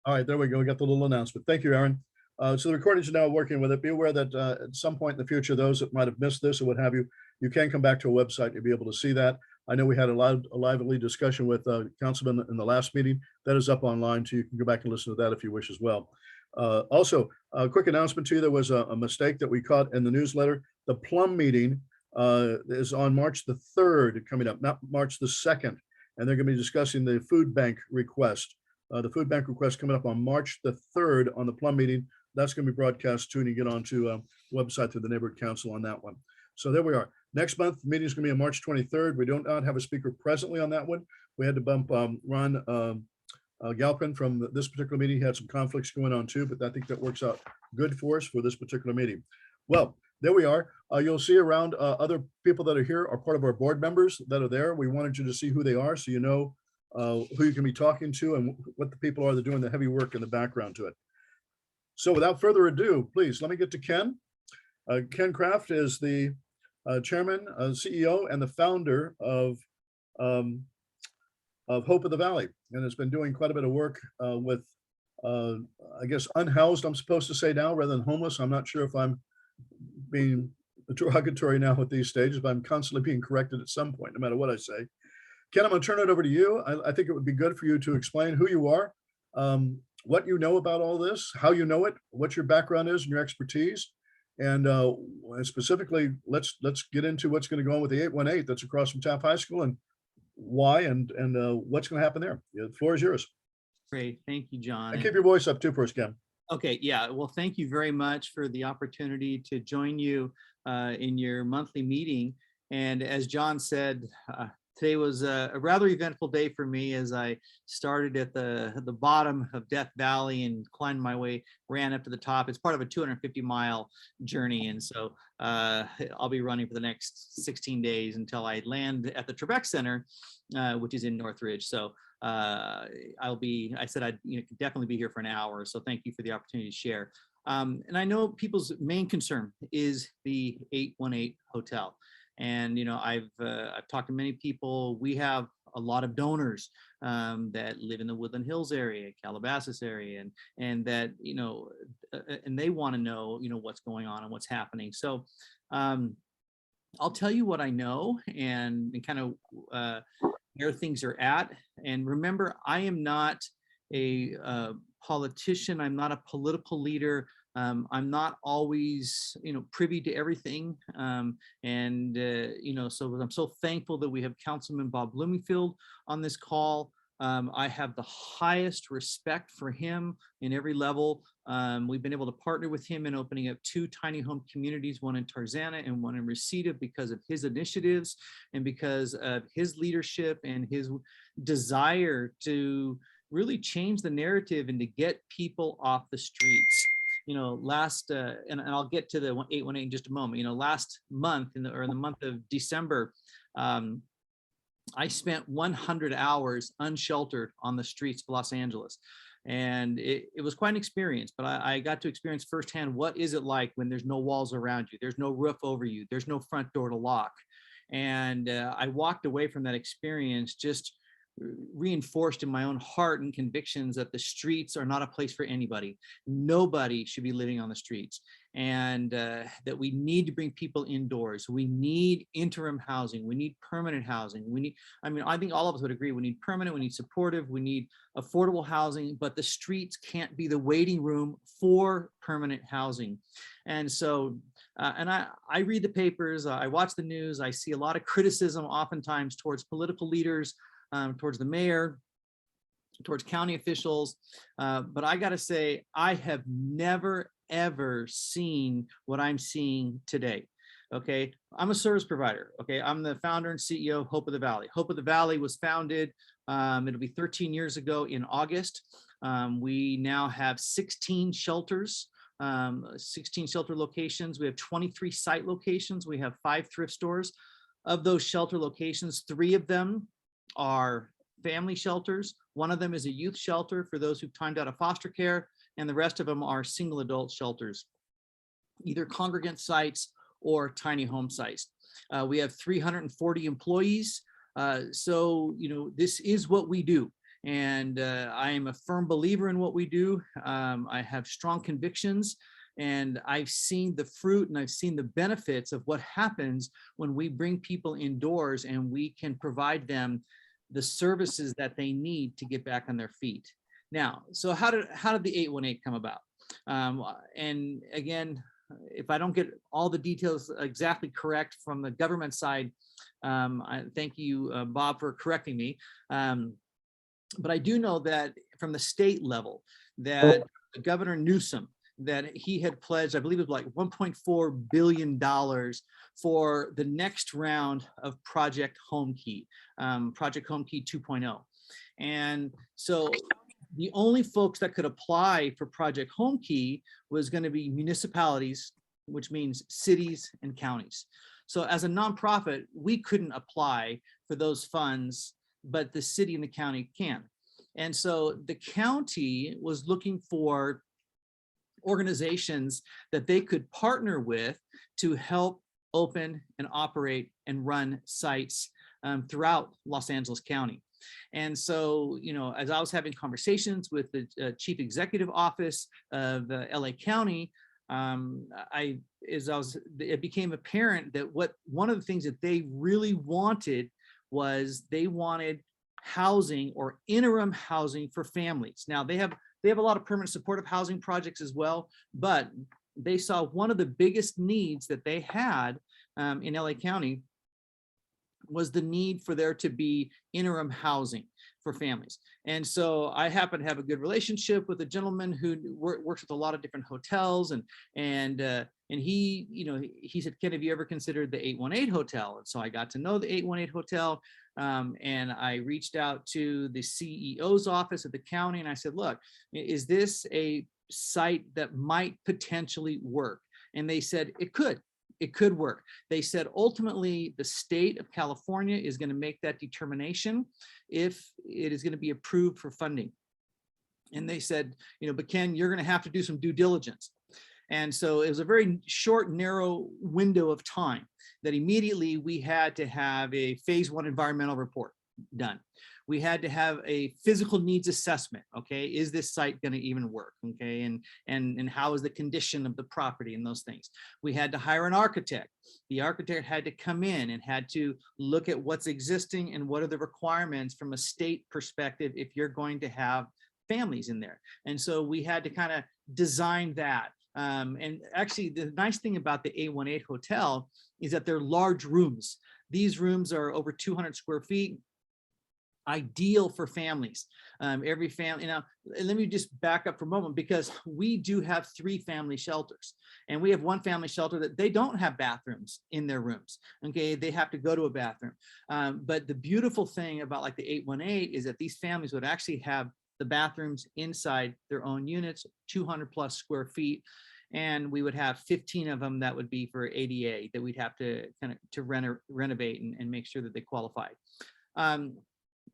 All right, there we go. We got the little announcement. Thank you, Aaron. So the recordings are now working with it. Be aware that at some point in the future, those that might have missed this or what have you, you can come back to a website. You'll be able to see that. I know we had a lively discussion with Councilman in the last meeting. That is up online, so you can go back and listen to that if you wish as well. Also, a quick announcement to you, there was a mistake that we caught in the newsletter. The plum meeting is on March the 3rd coming up, not March the 2nd. And they're going to be discussing the food bank request. The food bank request coming up on March the 3rd on the plum meeting. That's going to be broadcast too, and you get onto a website through the neighborhood council on that one. So there we are. Next month, the meeting is going to be on March 23rd. We do not have a speaker presently on that one. We had to bump Ron Galpin from this particular meeting. He had some conflicts going on too, but I think that works out good for us for this particular meeting. Well, there we are. You'll see around other people that are here are part of our board members that are there. We wanted you to see who they are so you know who you can be talking to and what the people are that are doing the heavy work in the background to it. So without further ado, please let me get to Ken. Ken Kraft is the chairman, CEO, and the founder of Hope of the Valley, and has been doing quite a bit of work with, I guess, unhoused, I'm supposed to say now, rather than homeless. I'm not sure if I'm being derogatory now at these stages, but I'm constantly being corrected at some point, no matter what I say. Ken, I'm going to turn it over to you. I think it would be good for you to explain who you are, what you know about all this, how you know it, what your background is and your expertise. And specifically, let's get into what's going to go on with the 818 that's across from Taft High School and why and what's going to happen there. The floor is yours. Great. Thank you, John. And keep your voice up too for us, Ken. Okay. Yeah. Well, thank you very much for the opportunity to join you in your monthly meeting. And as John said, today was a rather eventful day for me as I started at the bottom of Death Valley and climbed my way, ran up to the top. It's part of a 250-mile journey. And so I'll be running for the next 16 days until I land at the Trebek Center, which is in Northridge. So I said I'd definitely be here for an hour. So thank you for the opportunity to share. And I know people's main concern is the 818 hotel. And, I've talked to many people. We have a lot of donors that live in the Woodland Hills area, Calabasas area, and that, and they want to know, what's going on and what's happening. So I'll tell you what I know and kind of where things are at. And remember, I am not a politician. I'm not a political leader. I'm not always, privy to everything. So I'm so thankful that we have Councilman Bob Blumenfield on this call. I have the highest respect for him in every level. We've been able to partner with him in opening up 2 tiny home communities, one in Tarzana and one in Reseda, because of his initiatives and because of his leadership and his desire to really change the narrative and to get people off the streets. And I'll get to the 818 in just a moment. Last month in the month of December, I spent 100 hours unsheltered on the streets of Los Angeles. And it was quite an experience, but I got to experience firsthand what is it like when there's no walls around you, there's no roof over you, there's no front door to lock. And I walked away from that experience just reinforced in my own heart and convictions that the streets are not a place for anybody. Nobody should be living on the streets, and that we need to bring people indoors. We need interim housing. We need permanent housing. I think all of us would agree we need permanent, we need supportive, we need affordable housing, but the streets can't be the waiting room for permanent housing. And so I read the papers, I watch the news, I see a lot of criticism oftentimes towards political leaders, towards the mayor, towards county officials. But I got to say, I have never, ever seen what I'm seeing today. Okay. I'm a service provider. Okay. I'm the founder and CEO of Hope of the Valley. Hope of the Valley was founded, it'll be 13 years ago in August. We now have 16 shelters, 16 shelter locations. We have 23 site locations. We have 5 thrift stores. Of those shelter locations, 3 of them are family shelters. One of them is a youth shelter for those who've timed out of foster care, and the rest of them are single adult shelters, either congregant sites or tiny home sites. We have 340 employees. So, this is what we do. And I am a firm believer in what we do. I have strong convictions, and I've seen the fruit and I've seen the benefits of what happens when we bring people indoors and we can provide them the services that they need to get back on their feet. Now, so how did the 818 come about? And again, if I don't get all the details exactly correct from the government side, I thank you, Bob, for correcting me. But I do know that from the state level, that Governor Newsom, that he had pledged, I believe it was like $1.4 billion for the next round of Project Home Key, Project Home Key 2.0. And so the only folks that could apply for Project Home Key was going to be municipalities, which means cities and counties. So as a nonprofit, we couldn't apply for those funds, but the city and the county can. And so the county was looking for organizations that they could partner with to help open and operate and run sites throughout Los Angeles County. And so, you know, as I was having conversations with the chief executive office of LA County, it became apparent that one of the things that they really wanted was they wanted housing or interim housing for families. Now they have a lot of permanent supportive housing projects as well, but they saw one of the biggest needs that they had in LA County was the need for there to be interim housing for families. And so I happen to have a good relationship with a gentleman who works with a lot of different hotels, and he, you know, he said, Ken, have you ever considered the 818 hotel? And so I got to know the 818 hotel, and I reached out to the CEO's office at the county, and I said, look, is this a site that might potentially work? And they said it could. It could work. They said ultimately the state of California is going to make that determination if it is going to be approved for funding. And they said, you know, but Ken, you're going to have to do some due diligence. And so it was a very short, narrow window of time that immediately we had to have a phase 1 environmental report done. We had to have a physical needs assessment. Okay, is this site going to even work? Okay, and how is the condition of the property and those things. We had to hire an architect. The architect had to come in and had to look at what's existing and what are the requirements from a state perspective if you're going to have families in there. And so we had to kind of design that. And actually, the nice thing about the 818 hotel is that they're large rooms. These rooms are over 200 square feet. Ideal for families. Every family, you know, let me just back up for a moment, because we do have 3 family shelters, and we have one family shelter that they don't have bathrooms in their rooms. Okay, they have to go to a bathroom. But the beautiful thing about like the 818 is that these families would actually have the bathrooms inside their own units, 200 plus square feet. And we would have 15 of them that would be for ADA that we'd have to kind of renovate and make sure that they qualified.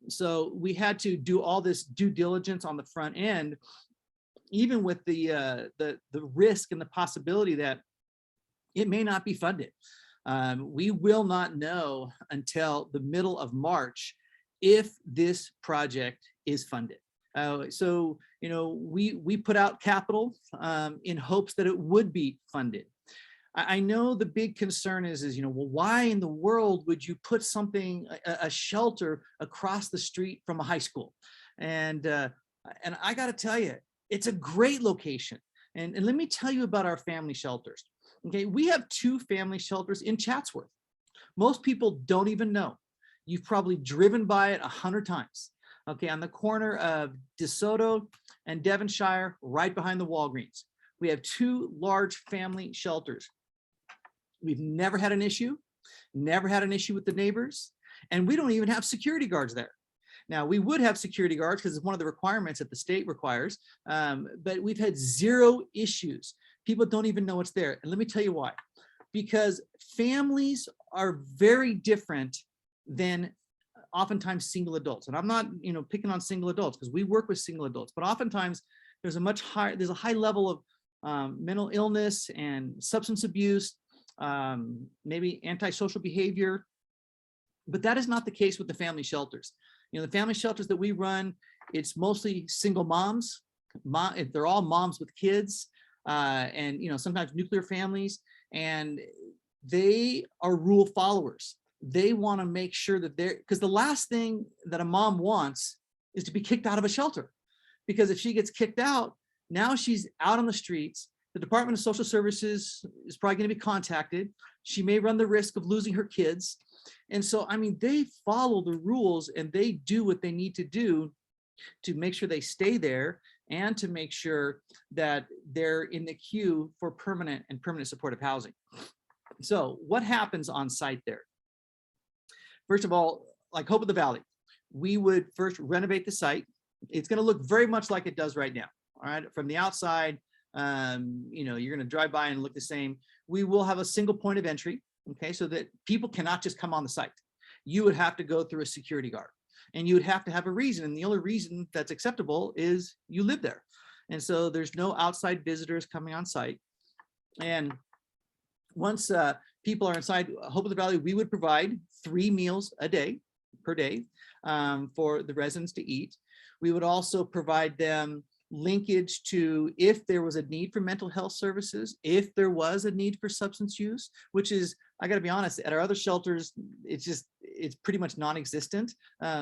So we had to do all this due diligence on the front end, even with the risk and the possibility that it may not be funded. We will not know until the middle of March if this project is funded. So, you know, we put out capital in hopes that it would be funded. I know the big concern is, you know, well, why in the world would you put something, a shelter across the street from a high school? And I got to tell you, it's a great location. And let me tell you about our family shelters. Okay, we have 2 family shelters in Chatsworth. Most people don't even know. You've probably driven by it 100 times. Okay, on the corner of DeSoto and Devonshire, right behind the Walgreens. We have 2 large family shelters. We've never had an issue with the neighbors, and we don't even have security guards there. Now, we would have security guards because it's one of the requirements that the state requires, but we've had 0 issues. People don't even know it's there. And let me tell you why. Because families are very different than oftentimes single adults. And I'm not, you know, picking on single adults because we work with single adults, but oftentimes there's a high level of mental illness and substance abuse, maybe antisocial behavior, but that is not the case with the family shelters. You know, the family shelters that we run, it's mostly single moms. They're all moms with kids, and sometimes nuclear families, and they are rule followers. They want to make sure that because the last thing that a mom wants is to be kicked out of a shelter, because if she gets kicked out, now she's out on the streets. The Department of Social Services is probably going to be contacted. She may run the risk of losing her kids. And so, I mean, they follow the rules and they do what they need to do to make sure they stay there and to make sure that they're in the queue for permanent supportive housing. So what happens on site there? First of all, like Hope of the Valley, we would first renovate the site. It's going to look very much like it does right now. All right, from the outside, you're going to drive by and look the same. We will have a single point of entry, okay, so that people cannot just come on the site. You would have to go through a security guard, and you would have to have a reason. And the only reason that's acceptable is you live there. And so there's no outside visitors coming on site. And once people are inside Hope of the Valley, we would provide 3 meals a day per day for the residents to eat. We would also provide them linkage to if there was a need for mental health services, if there was a need for substance use, which is, I got to be honest, at our other shelters, it's pretty much non-existent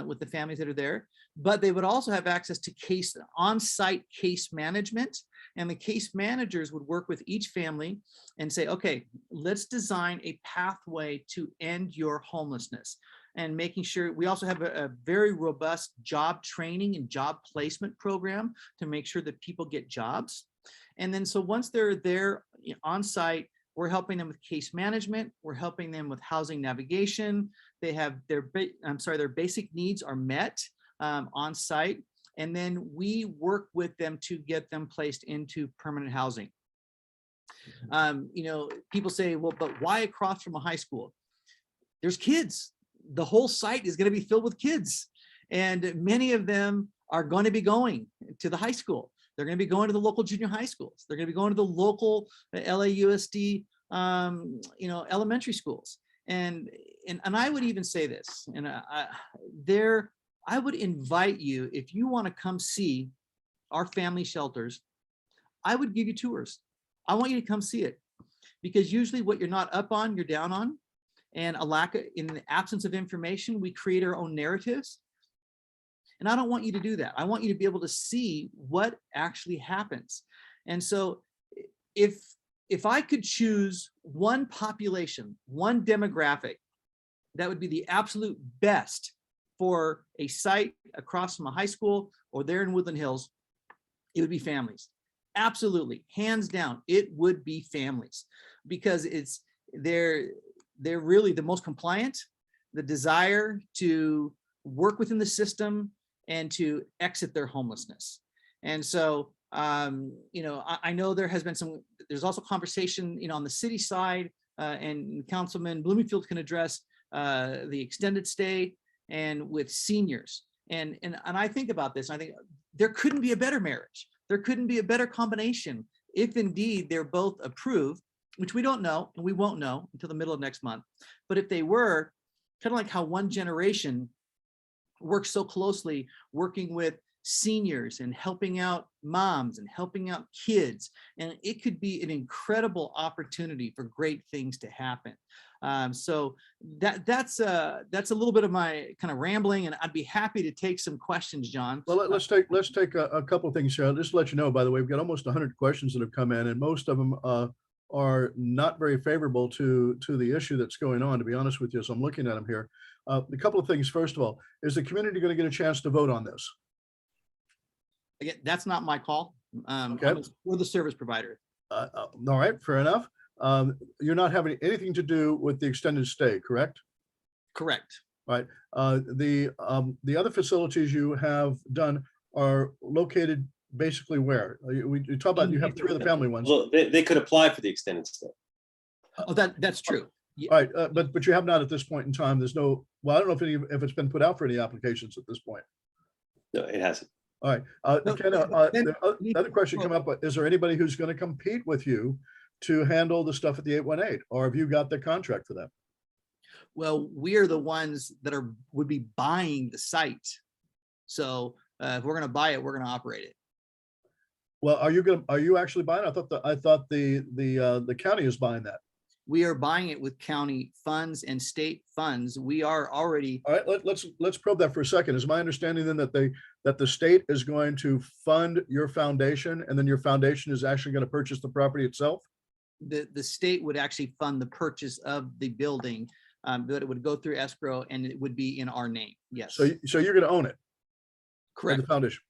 with the families that are there. But they would also have access to on-site case management, and the case managers would work with each family and say, okay, let's design a pathway to end your homelessness. And making sure we also have a very robust job training and job placement program to make sure that people get jobs. And then so once they're there on site, we're helping them with case management. We're helping them with housing navigation. They have their basic needs are met on site. And then we work with them to get them placed into permanent housing. People say, well, but why across from a high school? There's kids. The whole site is going to be filled with kids, and many of them are going to be going to the high school. They're going to be going to the local junior high schools. They're going to be going to the local LAUSD, elementary schools. And I would even say this, and I would invite you, if you want to come see our family shelters, I would give you tours. I want you to come see it, because usually what you're not up on, you're down on. And in the absence of information, we create our own narratives. And I don't want you to do that. I want you to be able to see what actually happens. And so if I could choose one population, one demographic, that would be the absolute best for a site across from a high school or there in Woodland Hills, it would be families. Absolutely, hands down, it would be families, because they're really the most compliant, the desire to work within the system and to exit their homelessness. And so, I know there's also conversation, on the city side, and Councilman Blumenfield can address the extended stay and with seniors. And I think about this, and I think there couldn't be a better marriage. There couldn't be a better combination if indeed they're both approved, which we don't know, and we won't know until the middle of next month. But if they were, kind of like how one generation works so closely, working with seniors and helping out moms and helping out kids, and it could be an incredible opportunity for great things to happen. So that's a little bit of my kind of rambling, and I'd be happy to take some questions, John. Well, let's take a couple of things here. Just to let you know, by the way, we've got almost 100 questions that have come in, and most of them are not very favorable to the issue that's going on, to be honest with you. So I'm looking at them here. A couple of things. First of all, is the community going to get a chance to vote on this? Again, that's not my call. Okay. We're the service provider. All right, fair enough. You're not having anything to do with the extended stay, correct? Correct. Right. The other facilities you have done are located basically where? We talk about, you have 3 of the family ones. Well, they could apply for the extended stay. Oh, that's true. All right, but you have not at this point in time. There's no, well, I don't know if it's been put out for any applications at this point. No, it hasn't. All right. Ken, the other question come up, is there anybody who's going to compete with you to handle the stuff at the 818, or have you got the contract for that? Well, we're the ones that would be buying the site. So If we're going to buy it, we're going to operate it. Well, are you actually buying? I thought the county is buying that. We are buying it with county funds and state funds. We are already, All right, let's probe that for a second. Is my understanding then that the state is going to fund your foundation, and then your foundation is actually going to purchase the property itself? the state would actually fund the purchase of the building, but it would go through escrow and it would be in our name. Yes. So you're going to own it, or Correct. the foundation,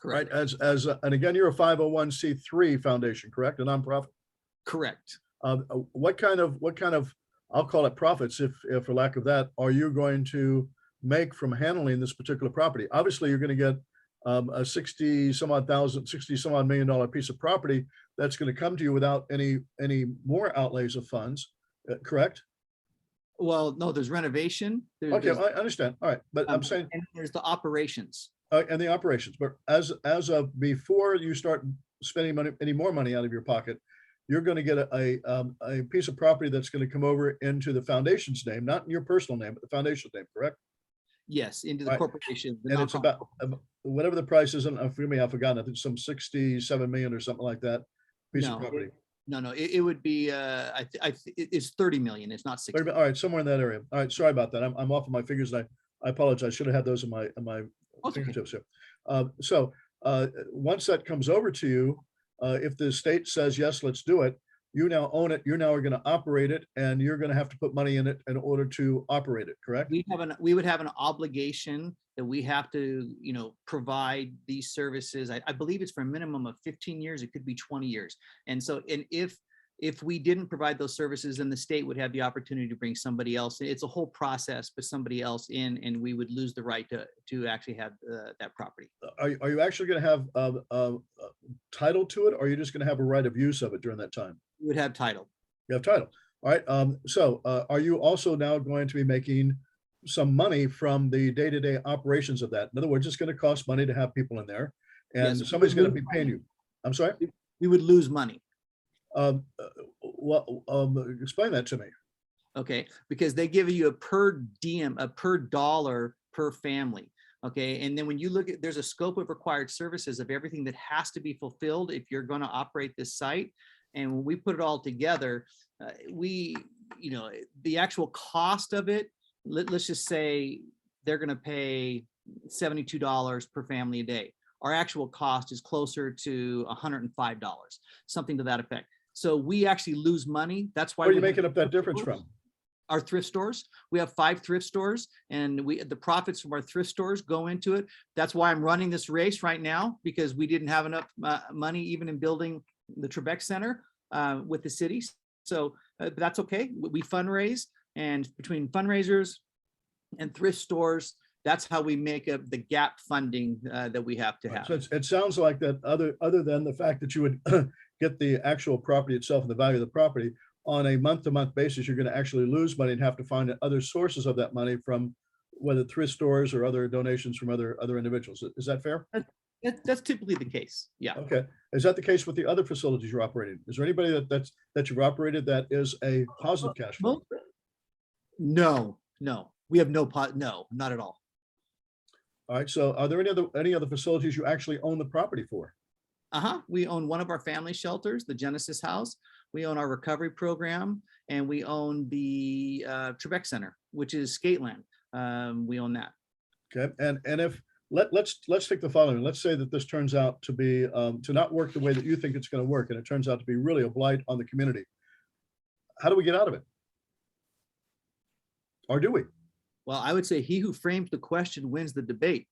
right? Correct. And again, you're a 501c3 foundation, correct? A nonprofit. Correct. What kind of I'll call it profits, if for lack of that, are you going to make from handling this particular property? Obviously, you're going to get a 60 some odd million dollar piece of property that's going to come to you without any more outlays of funds, correct? Well, no, there's renovation. Okay, I understand. All right, but I'm saying, and there's the operations. and the operations, but as of before you start spending any more money out of your pocket, you're going to get a piece of property that's going to come over into the foundation's name, not in your personal name, but the foundation's name, correct? Yes, into the Right. corporation. And it's about whatever the price is, and forgive me, I've forgotten. I think some 67 million or something like that piece of property. No, it would be, it's 30 million. It's not 60. All right, somewhere in that area. All right, sorry about that. I'm off of my figures. And I apologize. Should have had those in my Okay. fingertips here. So once that comes over to you, if the state says, yes, let's do it, you now own it, you now are going to operate it, and you're going to have to put money in it in order to operate it, correct? We would have an obligation that we have to, provide these services. I believe it's for a minimum of 15 years. It could be 20 years. And so, and if we didn't provide those services, then the state would have the opportunity to bring somebody else. It's a whole process, but somebody else in, and we would lose the right to actually have that property. Are you actually going to have title to it, or are you just going to have a right of use of it during that time? We would have title. You have title. All right. So are you also now going to be making some money from the day-to-day operations of that? In other words, it's going to cost money to have people in there, and Yes, somebody's we going to would be paying you. I'm sorry? We would lose money. Explain that to me. Okay, because they give you a per diem, a per dollar per family. Okay, and then when you look at, there's a scope of required services of everything that has to be fulfilled if you're going to operate this site. And when we put it all together, the actual cost of it, let's just say they're going to pay $72 per family a day. Our actual cost is closer to $105, something to that effect. So we actually lose money. That's why Where are you making up that difference from? Our thrift stores. We have 5 thrift stores, and the profits from our thrift stores go into it. That's why I'm running this race right now, because we didn't have enough money even in building the Trebek Center with the cities. So but that's okay. We fundraise, and between fundraisers and thrift stores, that's how we make up the gap funding that we have to have. So it sounds like that other than the fact that you would get the actual property itself and the value of the property, on a month-to-month basis, you're going to actually lose money and have to find other sources of that money from whether thrift stores or other donations from other individuals. Is that fair? That's typically the case. Yeah. Okay. Is that the case with the other facilities you're operating? Is there anybody that you've operated that is a positive cash flow? No. We have no, not at all. All right. So are there any other facilities you actually own the property for? We own one of our family shelters, the Genesis House. We own our recovery program, and we own the Trebek Center, which is Skateland. We own that. Okay. And if let's take the following. Let's say that this turns out to be to not work the way that you think it's going to work, and it turns out to be really a blight on the community. How do we get out of it? Or do we? Well, I would say he who frames the question wins the debate.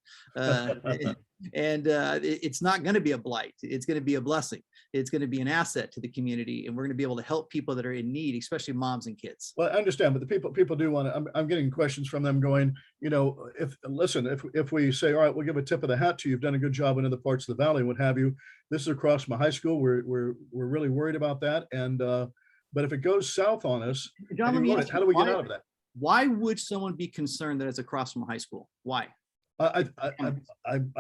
It's not going to be a blight. It's going to be a blessing. It's going to be an asset to the community, and we're going to be able to help people that are in need, especially moms and kids. Well, I understand, but the people do want to. I'm getting questions from them going, if we say, all right, we'll give a tip of the hat to you, you've done a good job in other parts of the valley, what have you. This is across my high school. We're really worried about that. And but if it goes south on us, John, how do we get out of that? Why would someone be concerned that it's across from a high school? Why? I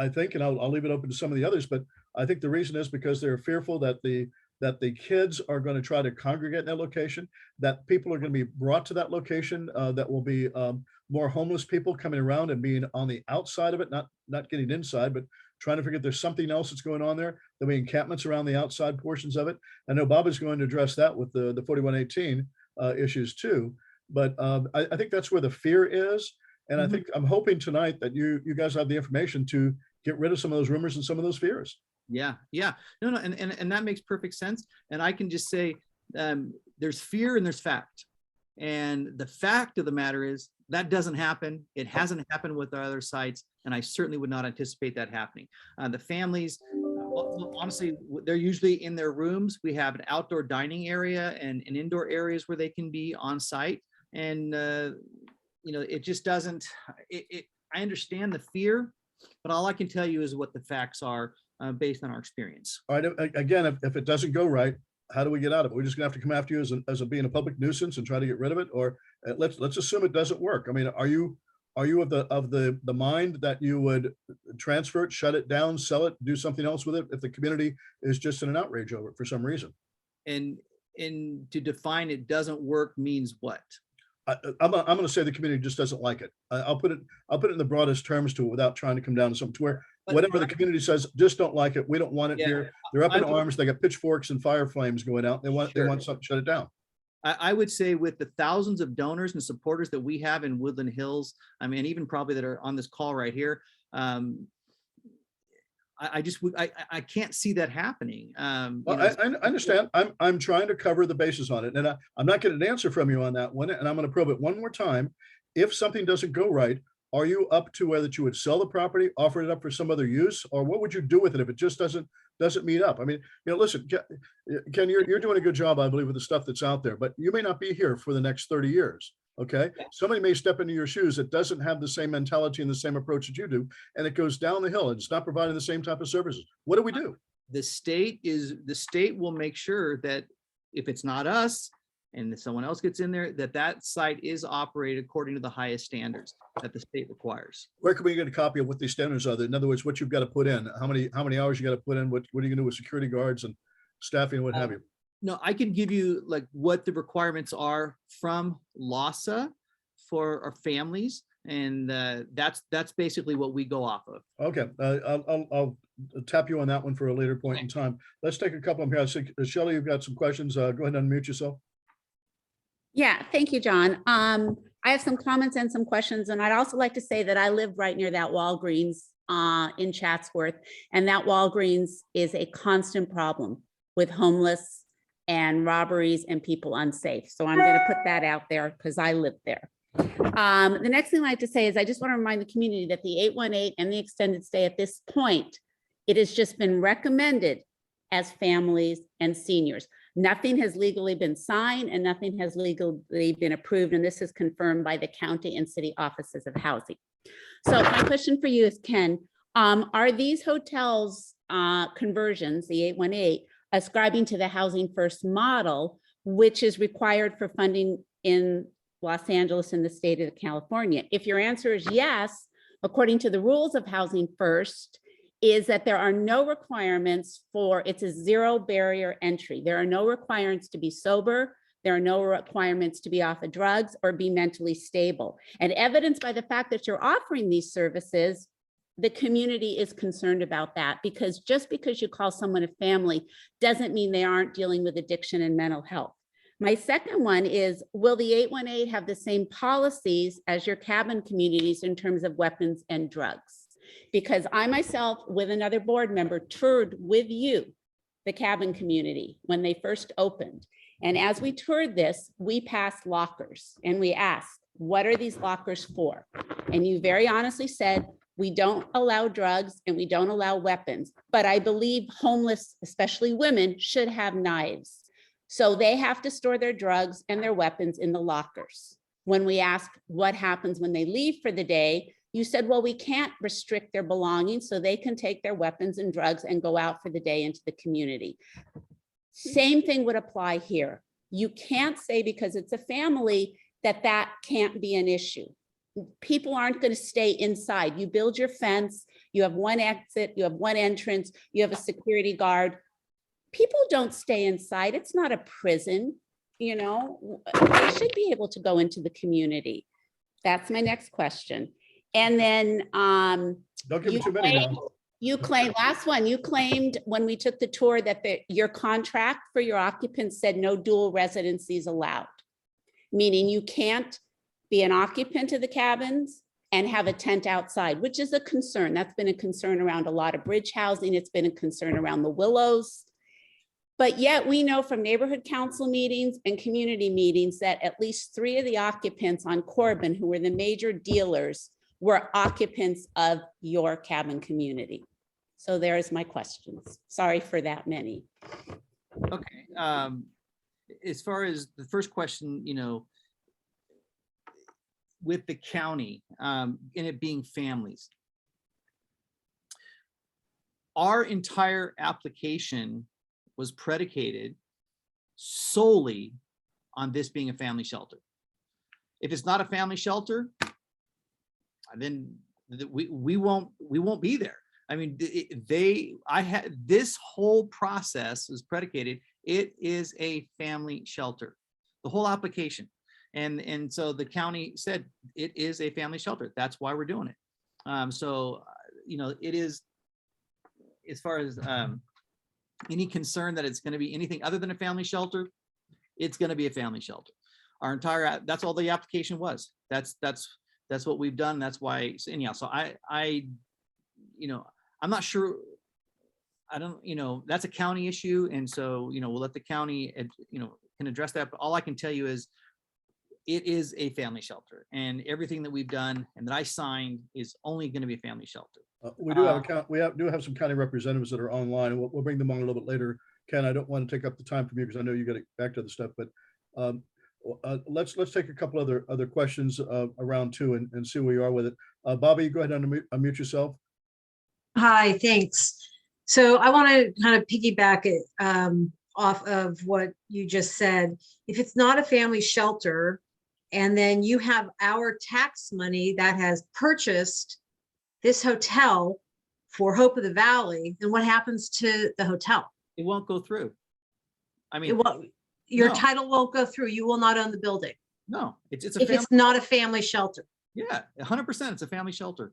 think, and I'll leave it open to some of the others, but I think the reason is because they're fearful that the that the kids are going to try to congregate in that location, that people are going to be brought to that location, that will be more homeless people coming around and being on the outside of it, not getting inside, but trying to figure if there's something else that's going on there. There'll be encampments around the outside portions of it. I know Bob is going to address that with the 4118 issues too. But I think that's where the fear is. And I think I'm hoping tonight that you guys have the information to get rid of some of those rumors and some of those fears. Yeah. No, and that makes perfect sense. And I can just say there's fear and there's fact. And the fact of the matter is that doesn't happen. It hasn't happened with our other sites, and I certainly would not anticipate that happening. The families, honestly, they're usually in their rooms. We have an outdoor dining area and indoor areas where they can be on site. And, it just doesn't, I understand the fear, but all I can tell you is what the facts are based on our experience. All right. Again, if it doesn't go right, how do we get out of it? We're just gonna have to come after you as a being a public nuisance and try to get rid of it, or let's assume it doesn't work. I mean, are you of the mind that you would transfer it, shut it down, sell it, do something else with it if the community is just in an outrage over it for some reason? And to define it doesn't work means what? I'm going to say the community just doesn't like it. I'll put it in the broadest terms to it without trying to come down to something to where whatever the community says, just don't like it. We don't want it here. They're up in arms. They got pitchforks and fire flames going out. They want something to shut it down. I would say with the thousands of donors and supporters that we have in Woodland Hills, I mean, even probably that are on this call right here, I can't see that happening. Well, I understand. I'm trying to cover the bases on it, and I'm not getting an answer from you on that one. And I'm going to probe it one more time. If something doesn't go right, are you up to whether you would sell the property, offer it up for some other use, or what would you do with it if it just doesn't meet up? I mean, listen, Ken, you're doing a good job, I believe, with the stuff that's out there, but you may not be here for the next 30 years. Okay. Somebody may step into your shoes that doesn't have the same mentality and the same approach that you do, and it goes down the hill and it's not providing the same type of services. What do we do? The state will make sure that if it's not us and if someone else gets in there, that site is operated according to the highest standards that the state requires. Where can we get a copy of what these standards are? In other words, what you've got to put in, how many hours you got to put in, what are you gonna do with security guards and staffing and what have you? No, I can give you like what the requirements are from LASA for our families. And that's basically what we go off of. Okay, I'll tap you on that one for a later point in time. Let's take a couple of them here. I see, Shelley, you've got some questions. Go ahead and unmute yourself. Yeah, thank you, John. I have some comments and some questions, and I'd also like to say that I live right near that Walgreens in Chatsworth, and that Walgreens is a constant problem with homeless and robberies and people unsafe. So I'm going to put that out there because I live there. The next thing I'd like to say is I just want to remind the community that the 818 and the extended stay at this point, it has just been recommended as families and seniors. Nothing has legally been signed and nothing has legally been approved. And this is confirmed by the county and city offices of housing. So my question for you is, Ken, are these hotels conversions, the 818, ascribing to the Housing First model, which is required for funding in Los Angeles and the state of California? If your answer is yes, according to the rules of Housing First, is that there are no requirements for, it's a zero barrier entry. There are no requirements to be sober. There are no requirements to be off of drugs or be mentally stable. And evidenced by the fact that you're offering these services, the community is concerned about that, because just because you call someone a family doesn't mean they aren't dealing with addiction and mental health. My second one is, will the 818 have the same policies as your cabin communities in terms of weapons and drugs? Because I myself, with another board member, toured with you the cabin community when they first opened. And as we toured this, we passed lockers and we asked, what are these lockers for? And you very honestly said, we don't allow drugs and we don't allow weapons, but I believe homeless, especially women, should have knives. So they have to store their drugs and their weapons in the lockers. When we asked what happens when they leave for the day, you said, well, we can't restrict their belongings so they can take their weapons and drugs and go out for the day into the community. Same thing would apply here. You can't say because it's a family that can't be an issue. People aren't going to stay inside. You build your fence, you have one exit, you have one entrance, you have a security guard. people don't stay inside. It's not a prison, you know, they should be able to go into the community. That's my next question. And then, Don't give me too many now. you claimed, last one, you claimed when we took the tour that your contract for your occupants said no dual residencies allowed, meaning you can't be an occupant of the cabins and have a tent outside, which is a concern. That's been a concern around a lot of bridge housing. It's been a concern around the Willows. But yet we know from neighborhood council meetings and community meetings that at least 3 of the occupants on Corbin, who were the major dealers, were occupants of your cabin community. So there's my questions. Sorry for that many. Okay. As far as the first question, you know, with the county and it being families, our entire application was predicated solely on this being a family shelter. If it's not a family shelter, then we won't be there. I mean, this whole process was predicated. It is a family shelter, the whole application. And so the county said it is a family shelter. That's why we're doing it. So, you know, it is, as far as any concern that it's going to be anything other than a family shelter, it's going to be a family shelter. Our entire, that's all the application was. That's what we've done. That's why, anyhow, so I, you know, I'm not sure. I don't, you know, that's a county issue. And so, you know, we'll let the county, you know, can address that. But all I can tell you is it is a family shelter, and everything that we've done and that I signed is only going to be a family shelter. We do have some county representatives that are online, and we'll bring them on a little bit later. Ken, I don't want to take up the time from you because I know you got to get back to the stuff, but let's take a couple other questions around too and see where you are with it. Bobby, go ahead and unmute yourself. Hi, thanks. So I want to kind of piggyback it off of what you just said. If it's not a family shelter, and then you have our tax money that has purchased this hotel for Hope of the Valley, then what happens to the hotel? It won't go through. I mean, your no. title won't go through. You will not own the building. No, it's if it's not a family shelter. Yeah, 100%. It's a family shelter.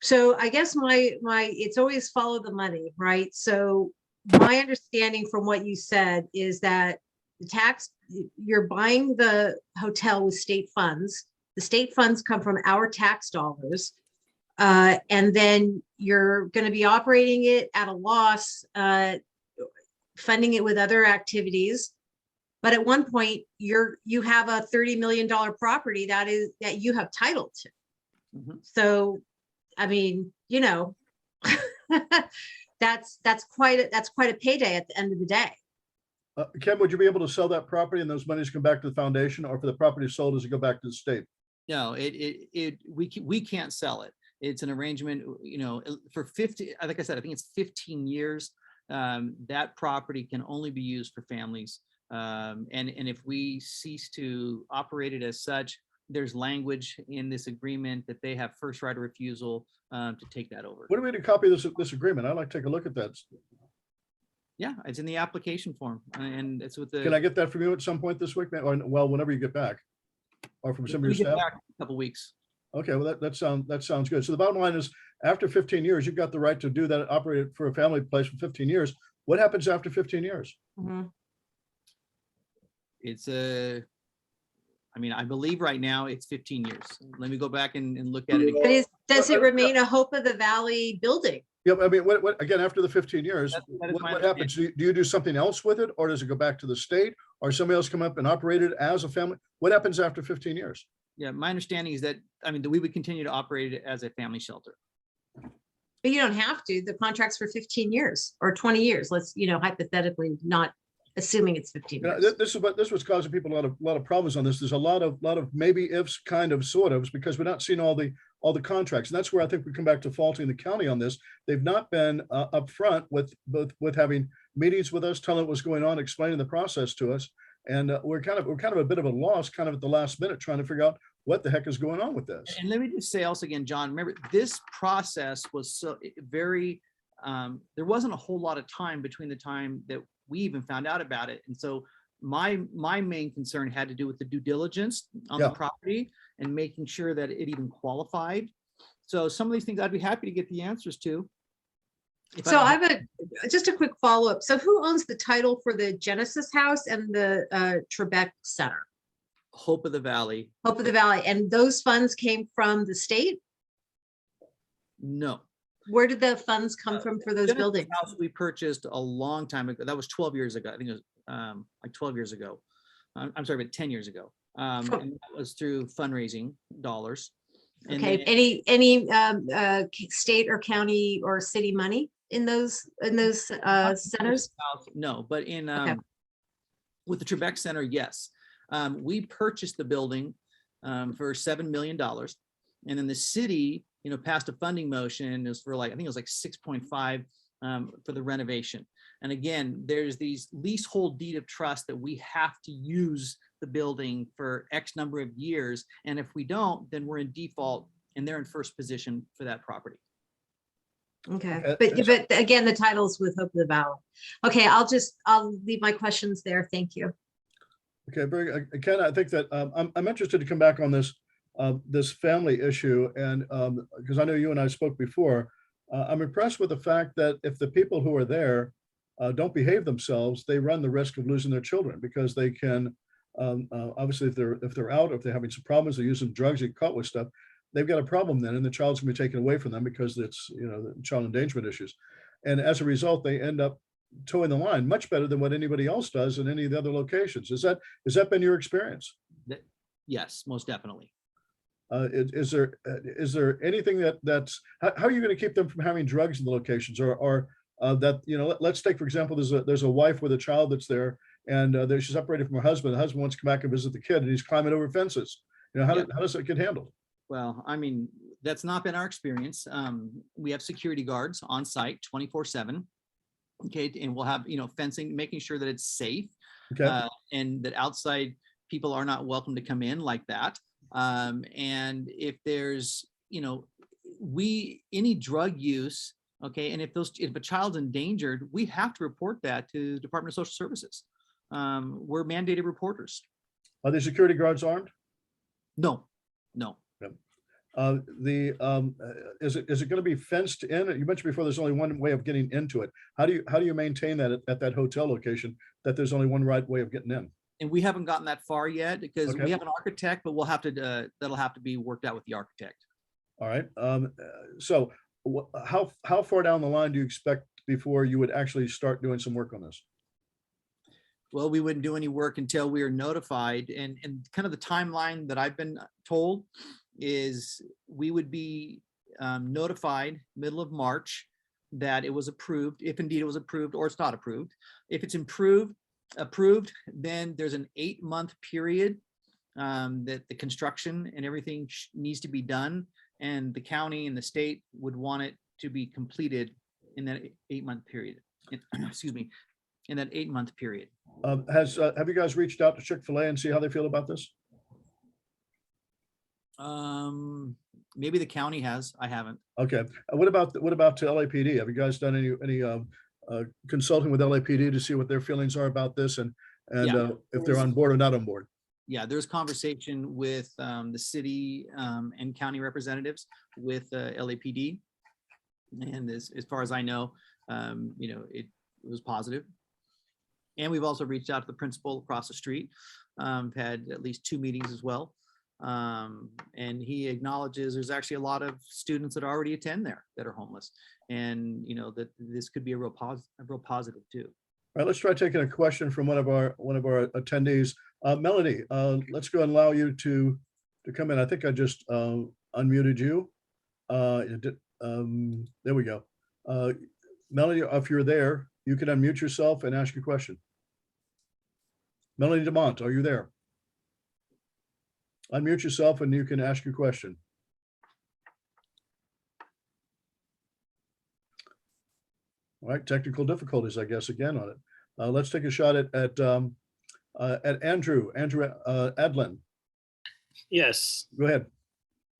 So I guess it's always follow the money, right? So my understanding from what you said is that you're buying the hotel with state funds. The state funds come from our tax dollars. And then you're going to be operating it at a loss, funding it with other activities. But at one point you have a $30 million property that you have title to. Mm-hmm. So, I mean, you know, that's quite a payday at the end of the day. Ken, would you be able to sell that property and those monies come back to the foundation, or for the property sold, does it go back to the state? No, we can't sell it. It's an arrangement, you know, for 50, like I said, I think it's 15 years. That property can only be used for families. And if we cease to operate it as such, there's language in this agreement that they have first right of refusal to take that over. What do we need a copy of this agreement? I'd like to take a look at that. Yeah, it's in the application form, and it's with the. Can I get that from you at some point this week, or well, whenever you get back, or from some of your staff? Back in a couple weeks. Okay, well that sounds good. So the bottom line is, after 15 years, you've got the right to do that, operate it for a family place for 15 years. What happens after 15 years? Mm-hmm. It's I mean, I believe right now it's 15 years. Let me go back and look at it again. But does it remain a Hope of the Valley building? Yeah, I mean, what again, after the 15 years, what happens? Do you do something else with it, or does it go back to the state, or somebody else come up and operate it as a family? What happens after 15 years? Yeah, my understanding is that, I mean, that we would continue to operate it as a family shelter. But you don't have to. The contract's for 15 years or 20 years. Let's, you know, hypothetically, not assuming it's 15 years. This is what's causing people a lot of problems on this. There's a lot of maybe ifs, kind of, sort ofs, because we're not seeing all the contracts, and that's where I think we come back to faulting the county on this. They've not been upfront with having meetings with us, telling what's going on, explaining the process to us, and we're kind of a bit of a loss, kind of at the last minute, trying to figure out what the heck is going on with this. And let me just say also again, John, remember this process was so very. There wasn't a whole lot of time between the time that we even found out about it. And so my main concern had to do with the due diligence on the Yeah. property and making sure that it even qualified. So some of these things I'd be happy to get the answers to. If So I don't have just a quick follow-up. So who owns the title for the Genesis House and the Trebek Center? Hope of the Valley, Hope of the Valley, and those funds came from the state? no. Where did the funds come from for those Genesis buildings? House we purchased a long time ago. That was 12 years ago. I think it was like 12 years ago. I'm sorry, but 10 years ago. And that was through fundraising dollars. And Okay, then- any state or county or city money in those centers? No, but in Okay. with the Trebek Center, yes. We purchased the building for $7 million. And then the city, passed a funding motion. It was for I think it was like 6.5 for the renovation. And again, there's these leasehold deed of trust that we have to use the building for X number of years. And if we don't, then we're in default and they're in first position for that property. Okay, Okay. but again, the title's with Hope of the Valley. Okay, I'll leave my questions there. Thank you. Okay, Ken, I think that I'm interested to come back on this family issue, and because I know you and I spoke before, I'm impressed with the fact that if the people who are there don't behave themselves, they run the risk of losing their children, because they can obviously if they're out, if they're having some problems, they're using drugs, they get caught with stuff, they've got a problem then, and the child's gonna be taken away from them because it's the child endangerment issues, and as a result, they end up towing the line much better than what anybody else does in any of the other locations. Has that been your experience? Yes, most definitely. Is there anything that's how are you going to keep them from having drugs in the locations, or that let's take for example, there's a wife with a child that's there, and she's separated from her husband. The husband wants to come back and visit the kid, and he's climbing over fences. How does that get handled? Well, I mean, that's not been our experience. We have security guards on site 24/7. Okay, and we'll have fencing, making sure that it's safe, Okay. and that outside people are not welcome to come in like that. And if there's any drug use, okay, and if a child's endangered, we have to report that to the Department of Social Services. We're mandated reporters. Are the security guards armed? No. Is it going to be fenced in? You mentioned before there's only one way of getting into it. How do you maintain that at that hotel location, that there's only one right way of getting in? And we haven't gotten that far yet, because Okay. we have an architect, but we'll have to that'll have to be worked out with the architect. All right. So how far down the line do you expect before you would actually start doing some work on this? Well, we wouldn't do any work until we are notified, and kind of the timeline that I've been told is we would be notified middle of March that it was approved, if indeed it was approved, or it's not approved. If it's approved, then there's an 8-month period that the construction and everything needs to be done, and the county and the state would want it to be completed in that 8-month period. Excuse me, in that 8-month period. Have you guys reached out to Chick-fil-A and see how they feel about this? Maybe the county has. I haven't. Okay. What about to LAPD? Have you guys done any consulting with LAPD to see what their feelings are about this, and Yeah. if they're on board or not on board? Yeah, there's conversation with the city and county representatives with LAPD. And as far as I know, it was positive. And we've also reached out to the principal across the street. Had at least 2 meetings as well. And he acknowledges there's actually a lot of students that already attend there that are homeless, and that this could be a real positive too. All right, let's try taking a question from one of our attendees. Melanie, let's go and allow you to come in. I think I just unmuted you. There we go. Melanie, if you're there, you can unmute yourself and ask your question. Melanie DeMont, are you there? Unmute yourself and you can ask your question. All right, technical difficulties, I guess, again on it. Let's take a shot at Andrew Adlin. Yes. Go ahead.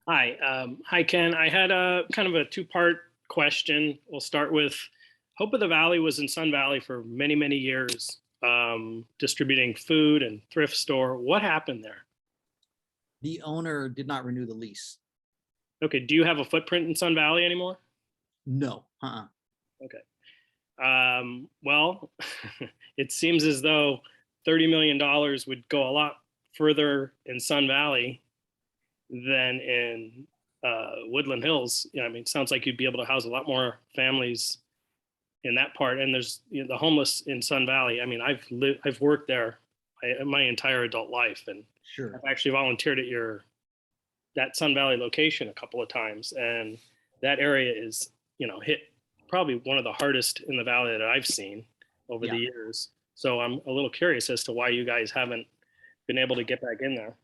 Hi. Hi, Ken. I had a kind of a 2-part question. We'll start with Hope of the Valley was in Sun Valley for many, many years, distributing food and thrift store. What happened there? The owner did not renew the lease. Okay, do you have a footprint in Sun Valley anymore? No, Okay. Well, it seems as though $30 million would go a lot further in Sun Valley than in Woodland Hills. Yeah, I mean, it sounds like you'd be able to house a lot more families in that part. And there's the homeless in Sun Valley. I mean, I've worked there my entire adult life, and Sure. I've actually volunteered at that Sun Valley location a couple of times, and that area is, hit probably one of the hardest in the valley that I've seen over the years. So I'm a little curious as to why you guys haven't been able to get back in there.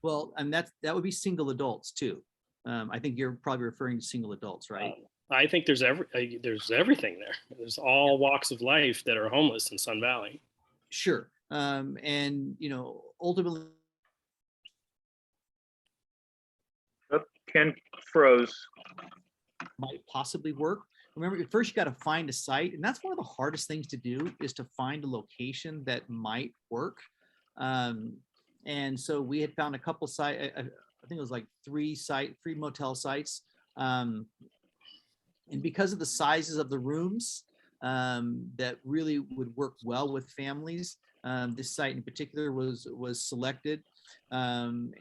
Well, and that would be single adults too. I think you're probably referring to single adults, right? I think there's everything there. There's all walks of life that are homeless in Sun Valley. Sure. And ultimately, Ken froze. might possibly work. Remember, first you got to find a site, and that's one of the hardest things to do, is to find a location that might work. And so we had found a couple sites. I think it was like three motel sites. And because of the sizes of the rooms that really would work well with families, this site in particular was selected. And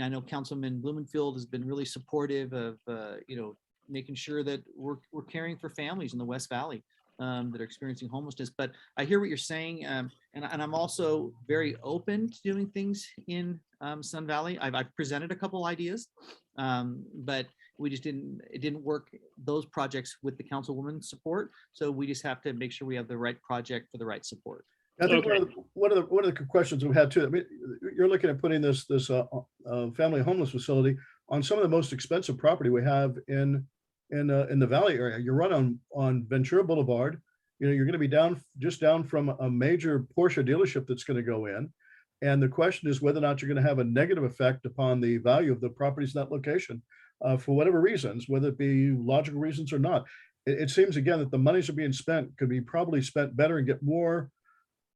I know Councilman Blumenfield has been really supportive of making sure that we're caring for families in the West Valley that are experiencing homelessness. But I hear what you're saying, and I'm also very open to doing things in Sun Valley. I've presented a couple ideas, but we just it didn't work, those projects, with the councilwoman's support. So we just have to make sure we have the right project for the right support. I think Okay. one of the questions we had too, I mean, you're looking at putting this family homeless facility on some of the most expensive property we have in the Valley area. You run on Ventura Boulevard. You're going to be just down from a major Porsche dealership that's going to go in. And the question is whether or not you're going to have a negative effect upon the value of the properties in that location for whatever reasons, whether it be logical reasons or not. It seems again that the monies are being spent could be probably spent better and get more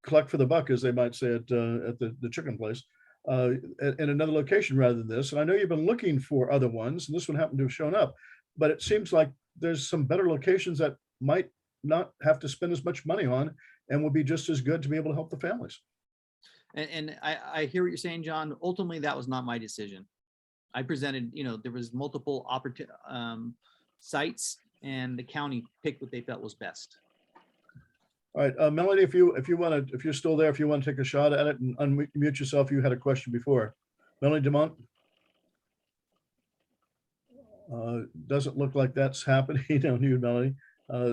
collect for the buck, as they might say at the chicken place, in another location rather than this. And I know you've been looking for other ones, and this one happened to have shown up, but it seems like there's some better locations that might not have to spend as much money on and would be just as good to be able to help the families. And I hear what you're saying, John. Ultimately, that was not my decision. I presented, there was multiple sites, and the county picked what they felt was best. All right, Melanie, if you're still there, if you want to take a shot at it and unmute yourself, you had a question before. Melanie Demont? Doesn't look like that's happening on you, Melanie.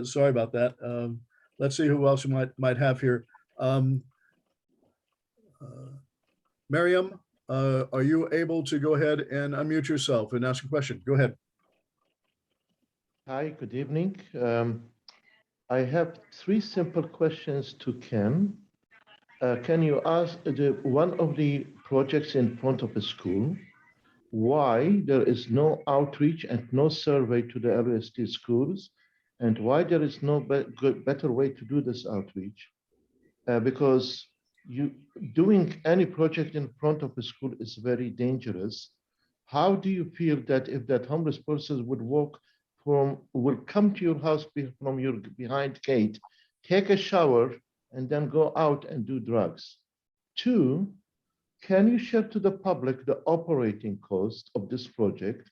Sorry about that. Let's see who else we might have here. Miriam, are you able to go ahead and unmute yourself and ask a question? Go ahead. Hi, good evening. I have three simple questions to Ken. Can you ask one of the projects in front of the school, why there is no outreach and no survey to the LSD schools, and why there is no better way to do this outreach? Because doing any project in front of the school is very dangerous. How do you feel that if that homeless person will come to your house from your behind gate, take a shower, and then go out and do drugs? Two, can you share to the public the operating cost of this project?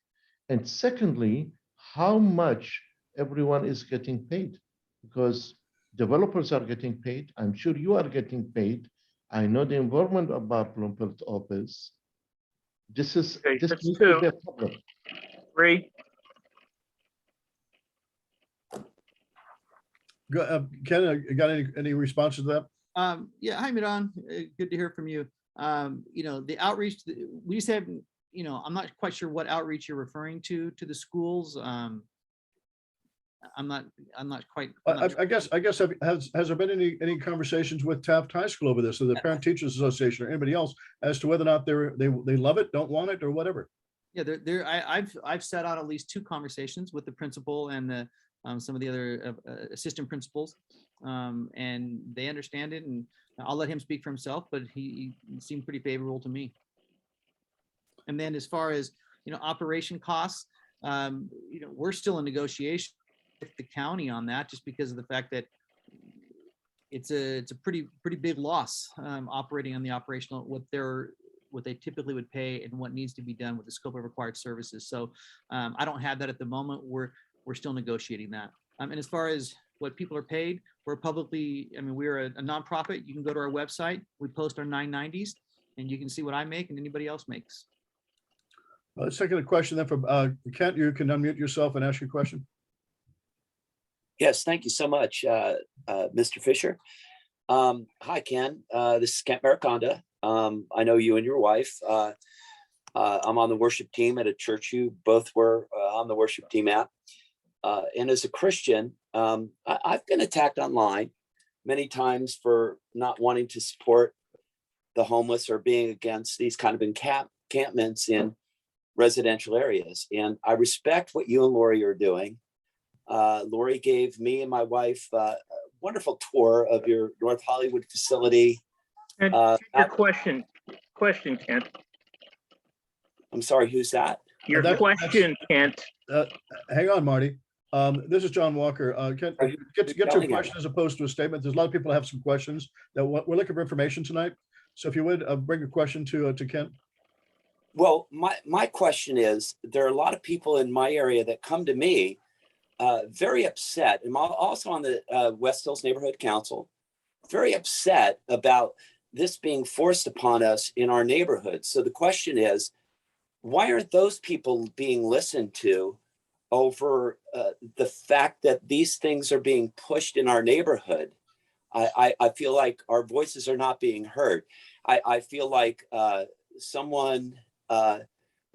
And secondly, how much everyone is getting paid? Because developers are getting paid. I'm sure you are getting paid. I know the environment about Bloomfield office. This is Okay, this that's needs to two. be a problem. 3. Ken, you got any responses to that? Yeah, hi, Miran. Good to hear from you. The outreach, we just haven't, I'm not quite sure what outreach you're referring to the schools. I'm not quite. I guess has there been any conversations with Taft High School over this, or the Parent Teachers Association, or anybody else, as to whether or not they love it, don't want it, or whatever? Yeah, I've sat on at least 2 conversations with the principal and some of the other assistant principals, and they understand it. And I'll let him speak for himself, but he seemed pretty favorable to me. And then as far as, operation costs, we're still in negotiation with the county on that, just because of the fact that it's a pretty big loss, operating on the operational, what they typically would pay and what needs to be done with the scope of required services. So I don't have that at the moment. We're still negotiating that. And as far as what people are paid, we're publicly, we're a nonprofit. You can go to our website. We post our 990s and you can see what I make and anybody else makes. Let's take a question then from Kent. You can unmute yourself and ask your question. Yes, thank you so much, Mr. Fisher. Hi, Ken. This is Kent Mariconda. I know you and your wife. I'm on the worship team at a church you both were on the worship team at. And as a Christian, I've been attacked online many times for not wanting to support the homeless or being against these kind of encampments in residential areas. And I respect what you and Lori are doing. Lori gave me and my wife a wonderful tour of your North Hollywood facility. And your question, Kent. I'm sorry, who's that? Your question, Kent. Hang on, Marty. This is John Walker. Kent, get to your question as opposed to a statement. There's a lot of people that have some questions that we're looking for information tonight. So if you would bring a question to Kent. Well, my question is, there are a lot of people in my area that come to me very upset. I'm also on the West Hills Neighborhood Council, very upset about this being forced upon us in our neighborhood. So the question is, why aren't those people being listened to over the fact that these things are being pushed in our neighborhood? I feel like our voices are not being heard. I feel like someone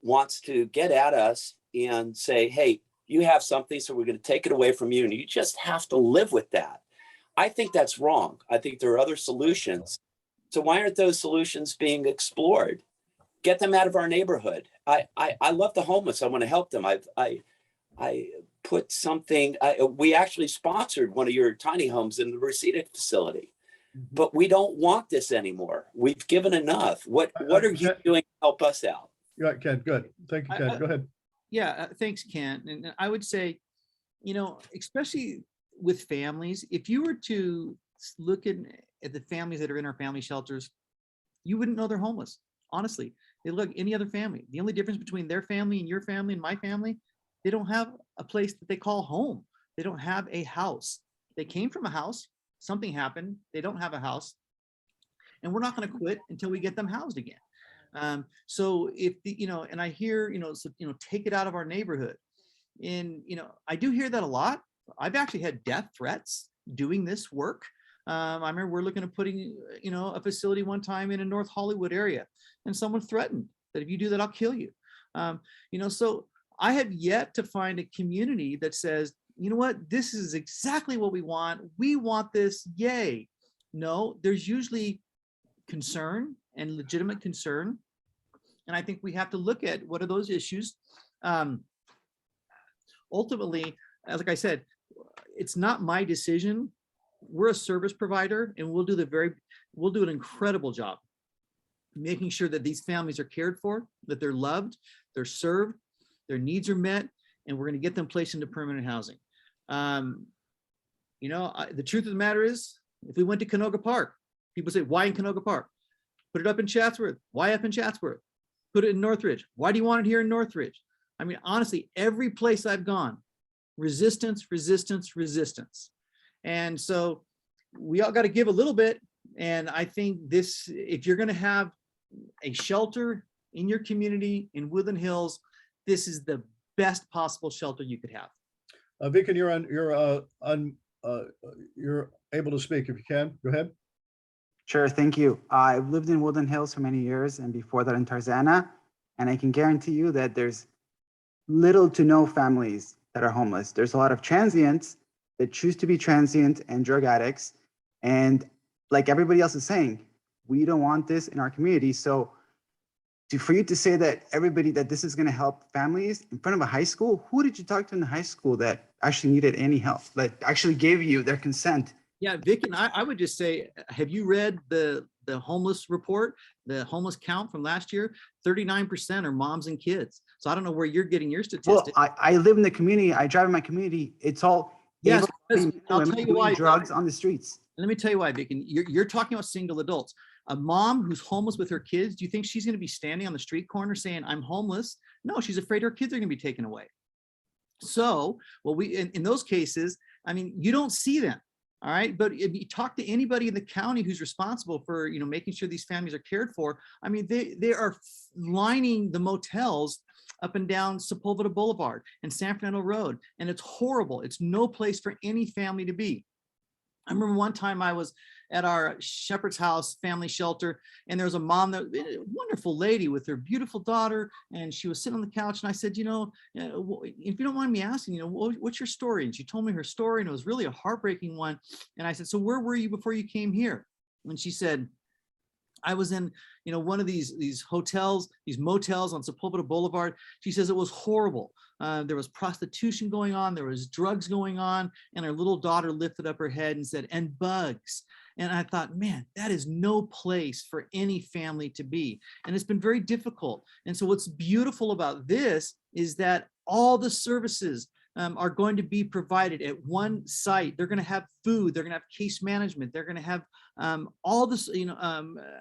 wants to get at us and say, hey, you have something, so we're going to take it away from you. And you just have to live with that. I think that's wrong. I think there are other solutions. So why aren't those solutions being explored? Get them out of our neighborhood. I love the homeless. I want to help them. I put something, we actually sponsored one of your tiny homes in the Reseda facility, but we don't want this anymore. We've given enough. What are you doing to help us out? You're right, Kent. Good. Thank you, Kent. Go ahead. Yeah, thanks, Kent. And I would say, especially with families, if you were to look at the families that are in our family shelters, you wouldn't know they're homeless. Honestly, they look like any other family. The only difference between their family and your family and my family, they don't have a place that they call home. They don't have a house. They came from a house. Something happened. They don't have a house. And we're not going to quit until we get them housed again. So if and I hear, take it out of our neighborhood. And, I do hear that a lot. I've actually had death threats doing this work. I remember we're looking at putting, a facility one time in a North Hollywood area, and someone threatened that if you do that, I'll kill you. So I have yet to find a community that says, you know what, this is exactly what we want. We want this, yay. No, there's usually concern and legitimate concern. And I think we have to look at what are those issues. Ultimately, like I said, it's not my decision. We're a service provider, and we'll do an incredible job making sure that these families are cared for, that they're loved, they're served, their needs are met, and we're going to get them placed into permanent housing. The truth of the matter is, if we went to Canoga Park, people say, why in Canoga Park? Put it up in Chatsworth. Why up in Chatsworth? Put it in Northridge. Why do you want it here in Northridge? I mean, honestly, every place I've gone, resistance, resistance, resistance. And so we all got to give a little bit. And I think if you're going to have a shelter in your community in Woodland Hills, this is the best possible shelter you could have. Vicken, you're able to speak if you can. Go ahead. Sure, thank you. I've lived in Woodland Hills for many years, and before that in Tarzana, and I can guarantee you that there's little to no families that are homeless. There's a lot of transients that choose to be transient and drug addicts, and like everybody else is saying, we don't want this in our community. So for you to say that everybody, that this is going to help families in front of a high school, who did you talk to in the high school that actually needed any help, that actually gave you their consent? Yeah, Vic, and I would just say, have you read the homeless report, the homeless count from last year? 39% are moms and kids. So I don't know where you're getting your Well, statistics. I live in the community. I drive in my community. It's all Yes, able-bodied because men and I'll women tell you doing why. drugs on the streets. Let me tell you why, Vic. And you're talking about single adults. A mom who's homeless with her kids, do you think she's going to be standing on the street corner saying, I'm homeless? No, she's afraid her kids are going to be taken away. So, well, in those cases, I mean, you don't see them. All right. But if you talk to anybody in the county who's responsible for, making sure these families are cared for, I mean, they are lining the motels up and down Sepulveda Boulevard and San Fernando Road. And it's horrible. It's no place for any family to be. I remember one time I was at our Shepherd's House family shelter, and there was a mom, a wonderful lady with her beautiful daughter, and she was sitting on the couch. And I said, if you don't mind me asking, what's your story? And she told me her story, and it was really a heartbreaking one. And I said, so where were you before you came here? And she said, I was in, one of these hotels, these motels on Sepulveda Boulevard. She says it was horrible. There was prostitution going on. There was drugs going on. And her little daughter lifted up her head and said, and bugs. And I thought, man, that is no place for any family to be. And it's been very difficult. And so what's beautiful about this is that all the services are going to be provided at one site. They're going to have food. They're going to have case management. They're going to have all this,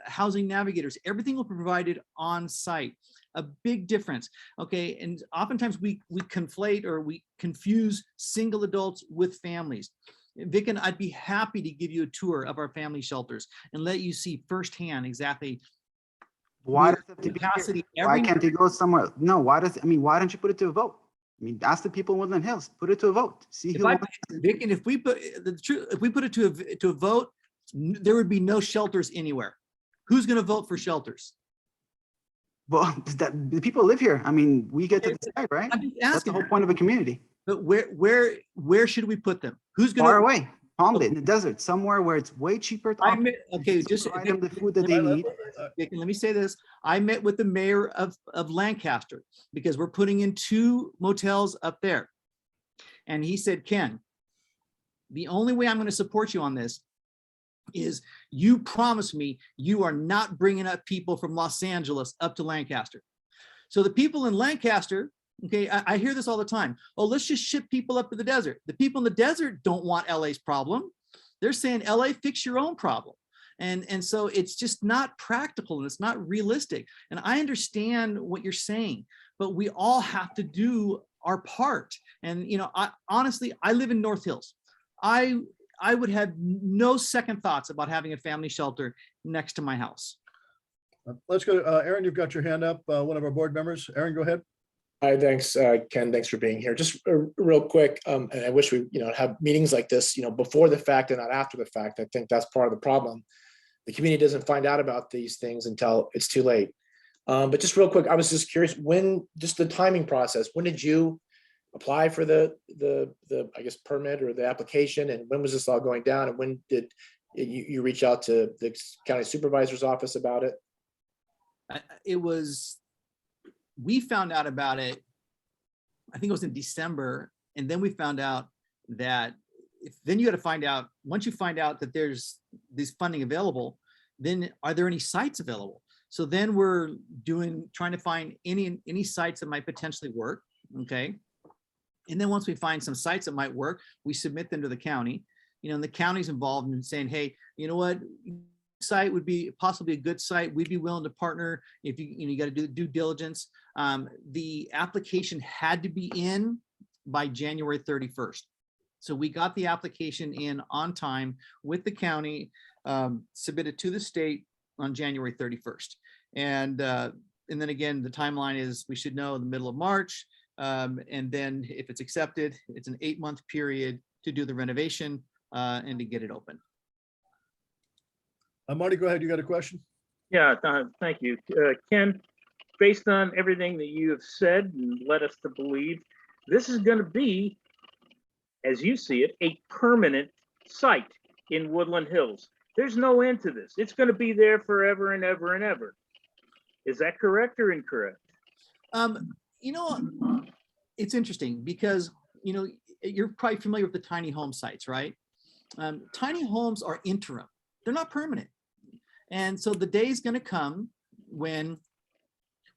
housing navigators. Everything will be provided on site. A big difference. Okay. And oftentimes we conflate or we confuse single adults with families. Vic and I'd be happy to give you a tour of our family shelters and let you see firsthand exactly Why the does it have to be capacity. here? Why can't they go somewhere? No, why don't you put it to a vote? I mean, ask the people in Woodland Hills, put it to a vote. See who wants it. Vic, and if we put it to a vote, there would be no shelters anywhere. Who's going to vote for shelters? Well, the people live here. I mean, we get to decide, right? I'm just That's the asking. whole point of a community. But where should we put them? Who's going Far away, Palm Bay, in the desert, somewhere where it's way cheaper to provide them the food that they need. Vic, let me say this. I met with the mayor of Lancaster because we're putting in 2 motels up there. And he said, Ken, the only way I'm going to support you on this is you promise me you are not bringing up people from Los Angeles up to Lancaster. So the people in Lancaster, okay, I hear this all the time. Oh, let's just ship people up to the desert. The people in the desert don't want LA's problem. They're saying, LA, fix your own problem. And so it's just not practical and it's not realistic. And I understand what you're saying, but we all have to do our part. And, honestly, I live in North Hills. I would have no second thoughts about having a family shelter next to my house. Let's go. Aaron, you've got your hand up. One of our board members. Aaron, go ahead. Hi, thanks, Ken. Thanks for being here. Just real quick, and I wish we, have meetings like this, before the fact and not after the fact. I think that's part of the problem. The community doesn't find out about these things until it's too late. But just real quick, I was just curious just the timing process. When did you apply for the I guess permit or the application, and when was this all going down, and when did you reach out to the county supervisor's office about it? We found out about it, I think it was in December. And then we found out that then you got to find out, once you find out that there's this funding available, then are there any sites available? So then we're trying to find any sites that might potentially work. Okay. And then once we find some sites that might work, we submit them to the county, and the county's involved in saying, hey, you know what? Site would be possibly a good site. We'd be willing to partner if you got to do the due diligence. The application had to be in by January 31st. So we got the application in on time with the county, submitted to the state on January 31st. And then again, the timeline is we should know in the middle of March. And then if it's accepted, it's an 8-month period to do the renovation and to get it open. Marty, go ahead. You got a question? Yeah, thank you. Ken, based on everything that you have said and led us to believe, this is going to be, as you see it, a permanent site in Woodland Hills. There's no end to this. It's going to be there forever and ever and ever. Is that correct or incorrect? You know, it's interesting because, you know, you're probably familiar with the tiny home sites, right? Tiny homes are interim. They're not permanent. And so the day is going to come when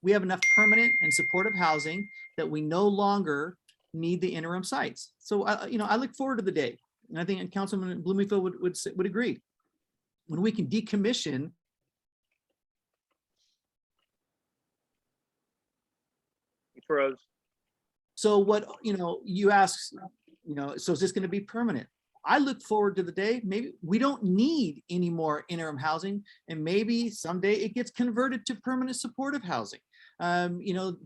we have enough permanent and supportive housing that we no longer need the interim sites. So, you know, I look forward to the day. And I think Councilman Blumenfield would agree. When we can decommission Froze. So what, you know, you ask, you know, so is this going to be permanent? I look forward to the day, maybe we don't need any more interim housing and maybe someday it gets converted to permanent supportive housing. You know,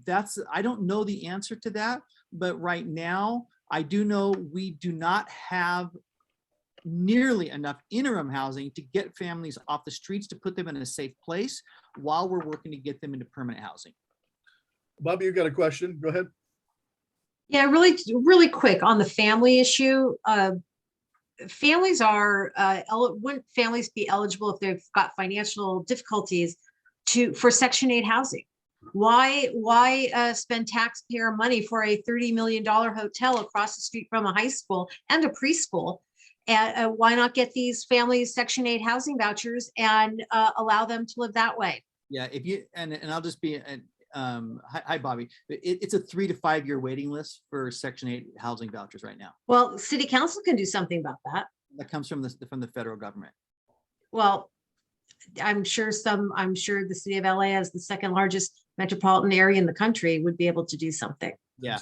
I don't know the answer to that, but right now I do know we do not have nearly enough interim housing to get families off the streets, to put them in a safe place while we're working to get them into permanent housing. Bobby, you got a question? Go ahead. Yeah, really quick on the family issue. Families are, wouldn't families be eligible if they've got financial difficulties for Section 8 housing? Why spend taxpayer money for a $30 million hotel across the street from a high school and a preschool? And why not get these families Section 8 housing vouchers and allow them to live that way? Yeah, if you, and I'll just be, hi Bobby, it's a 3 to 5 year waiting list for Section 8 housing vouchers right now. Well, city council can do something about that. That comes from the federal government. Well, I'm sure the city of LA, as the second largest metropolitan area in the country, would be able to do something. Yeah,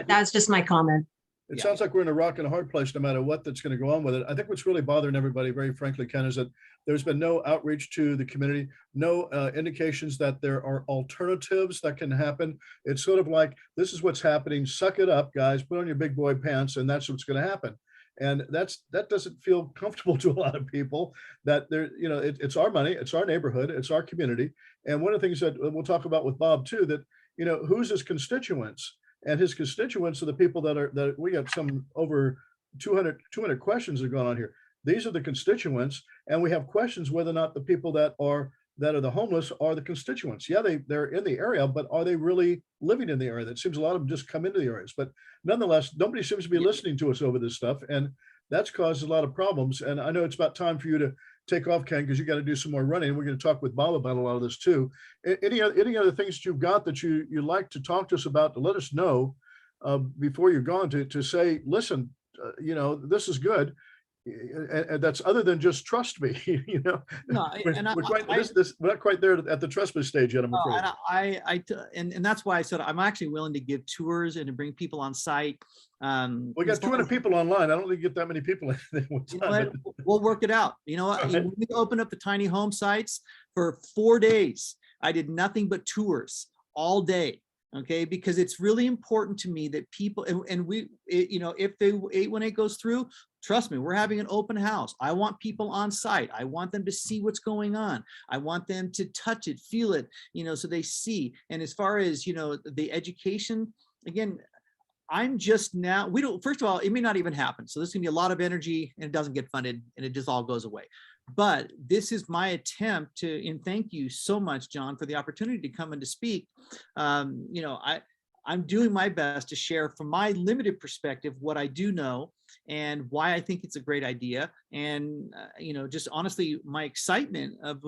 That's just my comment. It sounds like we're in a rock and a hard place no matter what that's going to go on with it. I think what's really bothering everybody, very frankly, Ken, is that there's been no outreach to the community, no indications that there are alternatives that can happen. It's sort of like, this is what's happening. Suck it up, guys. Put on your big boy pants, and that's what's going to happen. And that doesn't feel comfortable to a lot of people. That there, you know, it's our money, it's our neighborhood, it's our community. And one of the things that we'll talk about with Bob too, that, you know, who's his constituents? And his constituents are the people that we got some over 200 questions that are going on here. These are the constituents, and we have questions whether or not the people that are the homeless are the constituents. Yeah, they're in the area, but are they really living in the area? That seems a lot of them just come into the areas, but nonetheless, nobody seems to be listening to us over this stuff, and that's caused a lot of problems. And I know it's about time for you to take off, Ken, because you got to do some more running. We're going to talk with Bob about a lot of this too. Any other things that you've got that you like to talk to us about, to let us know before you're gone, to say, listen, you know, this is good. And that's other than just trust me, you know. No, we're not quite there at the trust me stage yet, I'm afraid. And that's why I said I'm actually willing to give tours and to bring people on site. We got 200 people online. I don't think you get that many people. You know what? We'll work it out. You know what? Right. We opened up the tiny home sites for 4 days. I did nothing but tours all day. Okay, because it's really important to me that people, you know, when it goes through, trust me, we're having an open house. I want people on site. I want them to see what's going on. I want them to touch it, feel it, you know, so they see. And as far as, you know, the education, again, I'm just now, first of all, it may not even happen. So there's gonna be a lot of energy and it doesn't get funded and it just all goes away. But this is my attempt to, and thank you so much, John, for the opportunity to come and to speak. You know, I'm doing my best to share from my limited perspective what I do know and why I think it's a great idea. And, you know, just honestly, my excitement of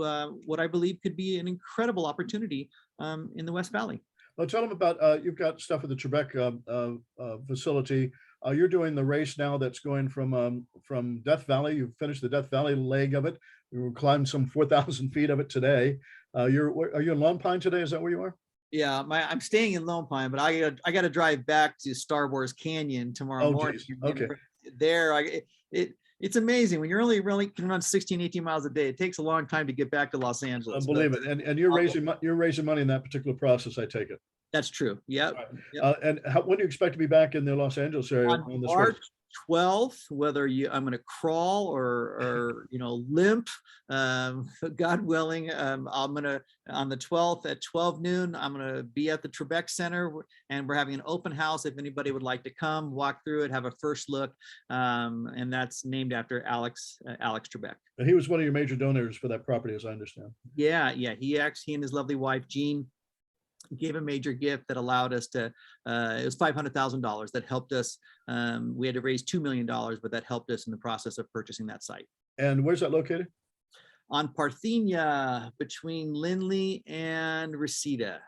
what I believe could be an incredible opportunity in the West Valley. Well, tell them about, you've got stuff at the Trebek facility. You're doing the race now that's going from Death Valley. You've finished the Death Valley leg of it. You climbed some 4,000 feet of it today. Are you in Lone Pine today? Is that where you are? Yeah, I'm staying in Lone Pine, but I got to drive back to Star Wars Canyon tomorrow morning. Geez. Okay. There, it's amazing when you're only really can run 16, 18 miles a day. It takes a long time to get back to Los Angeles. I believe it. And you're raising money in that particular process, I take it. That's true. Yeah. Right. And when do you expect to be back in the Los Angeles area? On March 12th, whether I'm going to crawl or limp, God willing, I'm going to, on the 12th at 12 noon, I'm going to be at the Trebek Center, and we're having an open house. If anybody would like to come, walk through it, have a first look. And that's named after Alex Trebek. And he was one of your major donors for that property, as I understand. Yeah. He and his lovely wife, Jean, gave a major gift that allowed us to, it was $500,000 that helped us. We had to raise $2 million, but that helped us in the process of purchasing that site. And where's that located? On Parthenia, between Lindley and Reseda.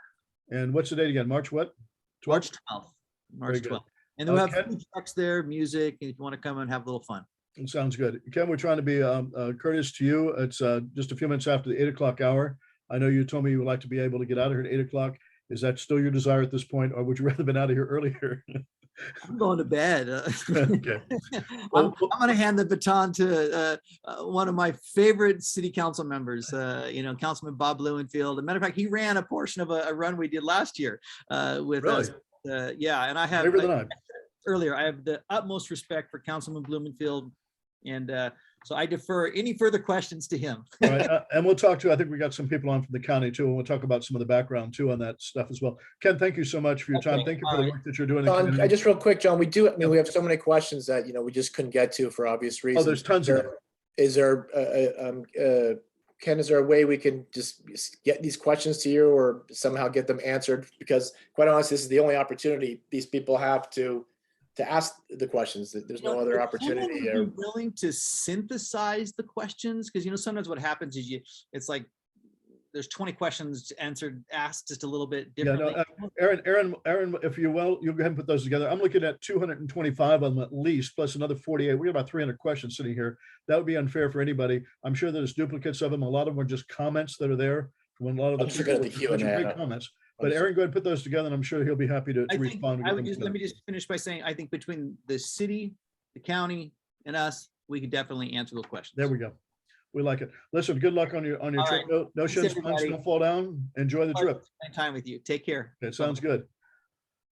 And what's the date again? March what? March 12th. March Very good. 12th. And then we'll have Ken? food trucks there, music, if you want to come and have a little fun. It sounds good. Ken, we're trying to be courteous to you. It's just a few minutes after the 8 o'clock hour. I know you told me you would like to be able to get out of here at 8 o'clock. Is that still your desire at this point, or would you rather been out of here earlier? I'm going to bed. Okay. I'm going to hand the baton to one of my favorite city council members, Councilman Bob Blumenfield. As a matter of fact, he ran a portion of a run we did last year with us. Yeah, and I have earlier, I have the utmost respect for Councilman Blumenfield, and so I defer any further questions to him. All right, and we'll talk to, I think we got some people on from the county too, and we'll talk about some of the background too on that stuff as well. Ken, thank you so much for your time. Thank you for the work that you're doing. John, just real quick, John, we have so many questions that, we just couldn't get to for obvious reasons. Oh, there's tons of them. Is there, Ken, is there a way we can just get these questions to you or somehow get them answered? Because quite honestly, this is the only opportunity these people have to ask the questions. There's no other opportunity here. Willing to synthesize the questions, because sometimes what happens is it's like there's 20 questions asked just a little bit differently. Yeah, no, Aaron, if you will, you'll go ahead and put those together. I'm looking at 225 of them at least, plus another 48. We have about 300 questions sitting here. That would be unfair for anybody. I'm sure there's duplicates of them. A lot of them are just comments that are there from a lot of the great comments. But Aaron, go ahead and put those together, and I'm sure he'll be happy to respond. Let me just finish by saying, I think between the city, the county, and us, we could definitely answer those questions. There we go. We like it. Listen, good luck on your trip. Right. No shins, punch, don't fall down. Enjoy the trip. Spend time with you. Take care. It sounds good.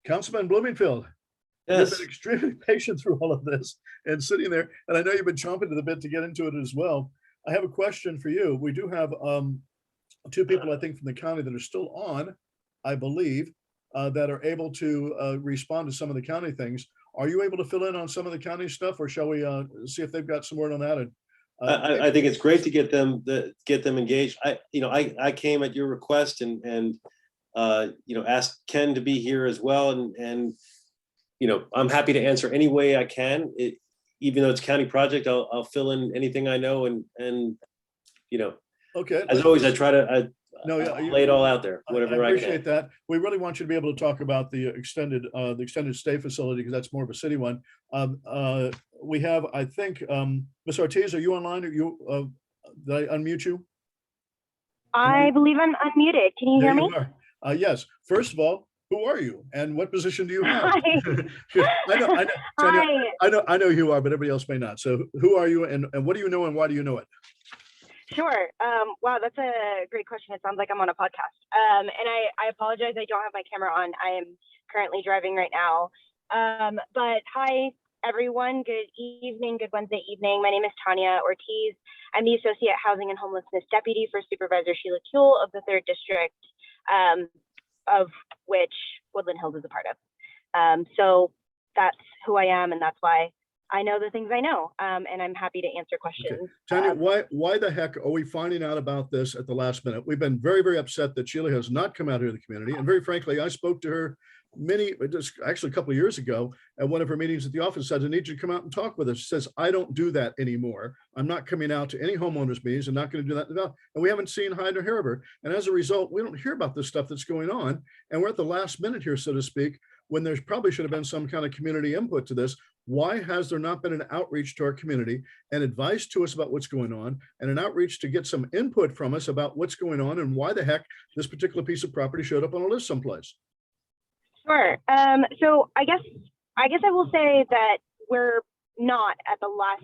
Councilman Blumenfield. Yes. You've been extremely patient through all of this and sitting there, and I know you've been chomping to the bit to get into it as well. I have a question for you. We do have two people, I think, from the county that are still on, I believe, that are able to respond to some of the county things. Are you able to fill in on some of the county stuff, or shall we see if they've got some word on that? And, I think it's great to get them engaged. I came at your request and asked Ken to be here as well, and I'm happy to answer any way I can. Even though it's a county project, I'll fill in anything I know, and okay. As always, I try to lay it all out there, whatever I appreciate can. that. We really want you to be able to talk about the extended stay facility, because that's more of a city one. We have, I think, Ms. Ortiz, are you online? Are you? Did I unmute you? I believe I'm unmuted. Can you hear me? Yes. First of all, who are you, and what position do you have? Hi. I know who you are, but everybody else may not. So, who are you, and what do you know, and why do you know it? Sure. Wow, that's a great question. It sounds like I'm on a podcast. And I apologize, I don't have my camera on. I am currently driving right now. But hi, everyone. Good evening, good Wednesday evening. My name is Tanya Ortiz. I'm the Associate Housing and Homelessness Deputy for Supervisor Sheila Kuehl of the 3rd District, of which Woodland Hills is a part of. So that's who I am, and that's why I know the things I know, and I'm happy to answer questions. Okay. Tanya, why the heck are we finding out about this at the last minute? We've been very, very upset that Sheila has not come out here to the community. And very frankly, I spoke to her actually a couple of years ago at one of her meetings at the office, said, I need you to come out and talk with us. She says, I don't do that anymore. I'm not coming out to any homeowners meetings. I'm not going to do that. And we haven't seen hide nor hair of her. And as a result, we don't hear about this stuff that's going on. And we're at the last minute here, so to speak, when there's probably should have been some kind of community input to this. Why has there not been an outreach to our community and advice to us about what's going on, and an outreach to get some input from us about what's going on and why the heck this particular piece of property showed up on a list someplace? Sure. So I guess I will say that we're not at the last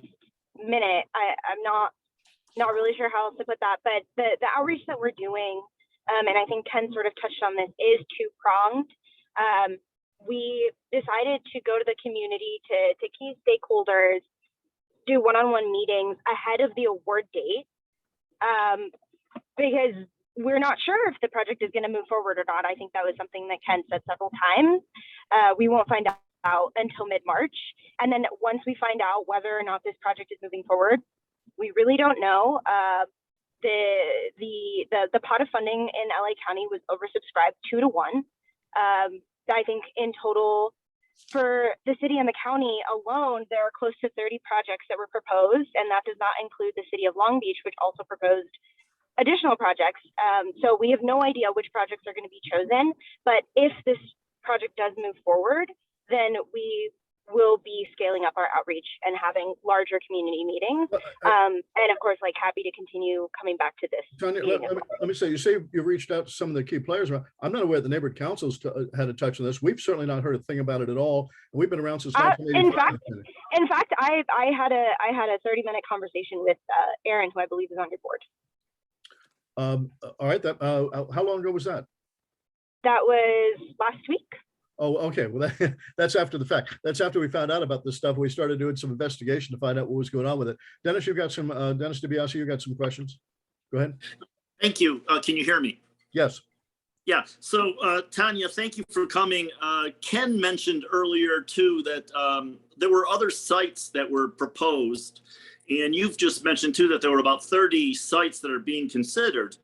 minute. I'm not really sure how else to put that, but the outreach that we're doing, and I think Ken sort of touched on this, is two-pronged. we decided to go to the community, to key stakeholders, do one-on-one meetings ahead of the award date, because we're not sure if the project is going to move forward or not. I think that was something that Ken said several times. We won't find out until mid-March. And then once we find out whether or not this project is moving forward, we really don't know. The pot of funding in LA County was oversubscribed 2-to-1. I think in total for the city and the county alone, there are close to 30 projects that were proposed, and that does not include the city of Long Beach, which also proposed additional projects. So we have no idea which projects are going to be chosen, but if this project does move forward, then we will be scaling up our outreach and having larger community meetings. And of course, like happy to continue coming back to this. Tanya, let me say, you say you reached out to some of the key players. I'm not aware the neighborhood councils had a touch on this. We've certainly not heard a thing about it at all. And we've been around since 1985. In fact, I had a 30-minute conversation with Aaron, who I believe is on your board. All right. How long ago was that? That was last week. Oh, okay. Well, that's after the fact. That's after we found out about this stuff. We started doing some investigation to find out what was going on with it. Dennis, you've got some, Dennis DiBiase, you got some questions. Go ahead. Thank you. Can you hear me? Yes. Yeah. So, Tanya, thank you for coming. Ken mentioned earlier, too, that there were other sites that were proposed. And you've just mentioned, too, that there were about 30 sites that are being considered.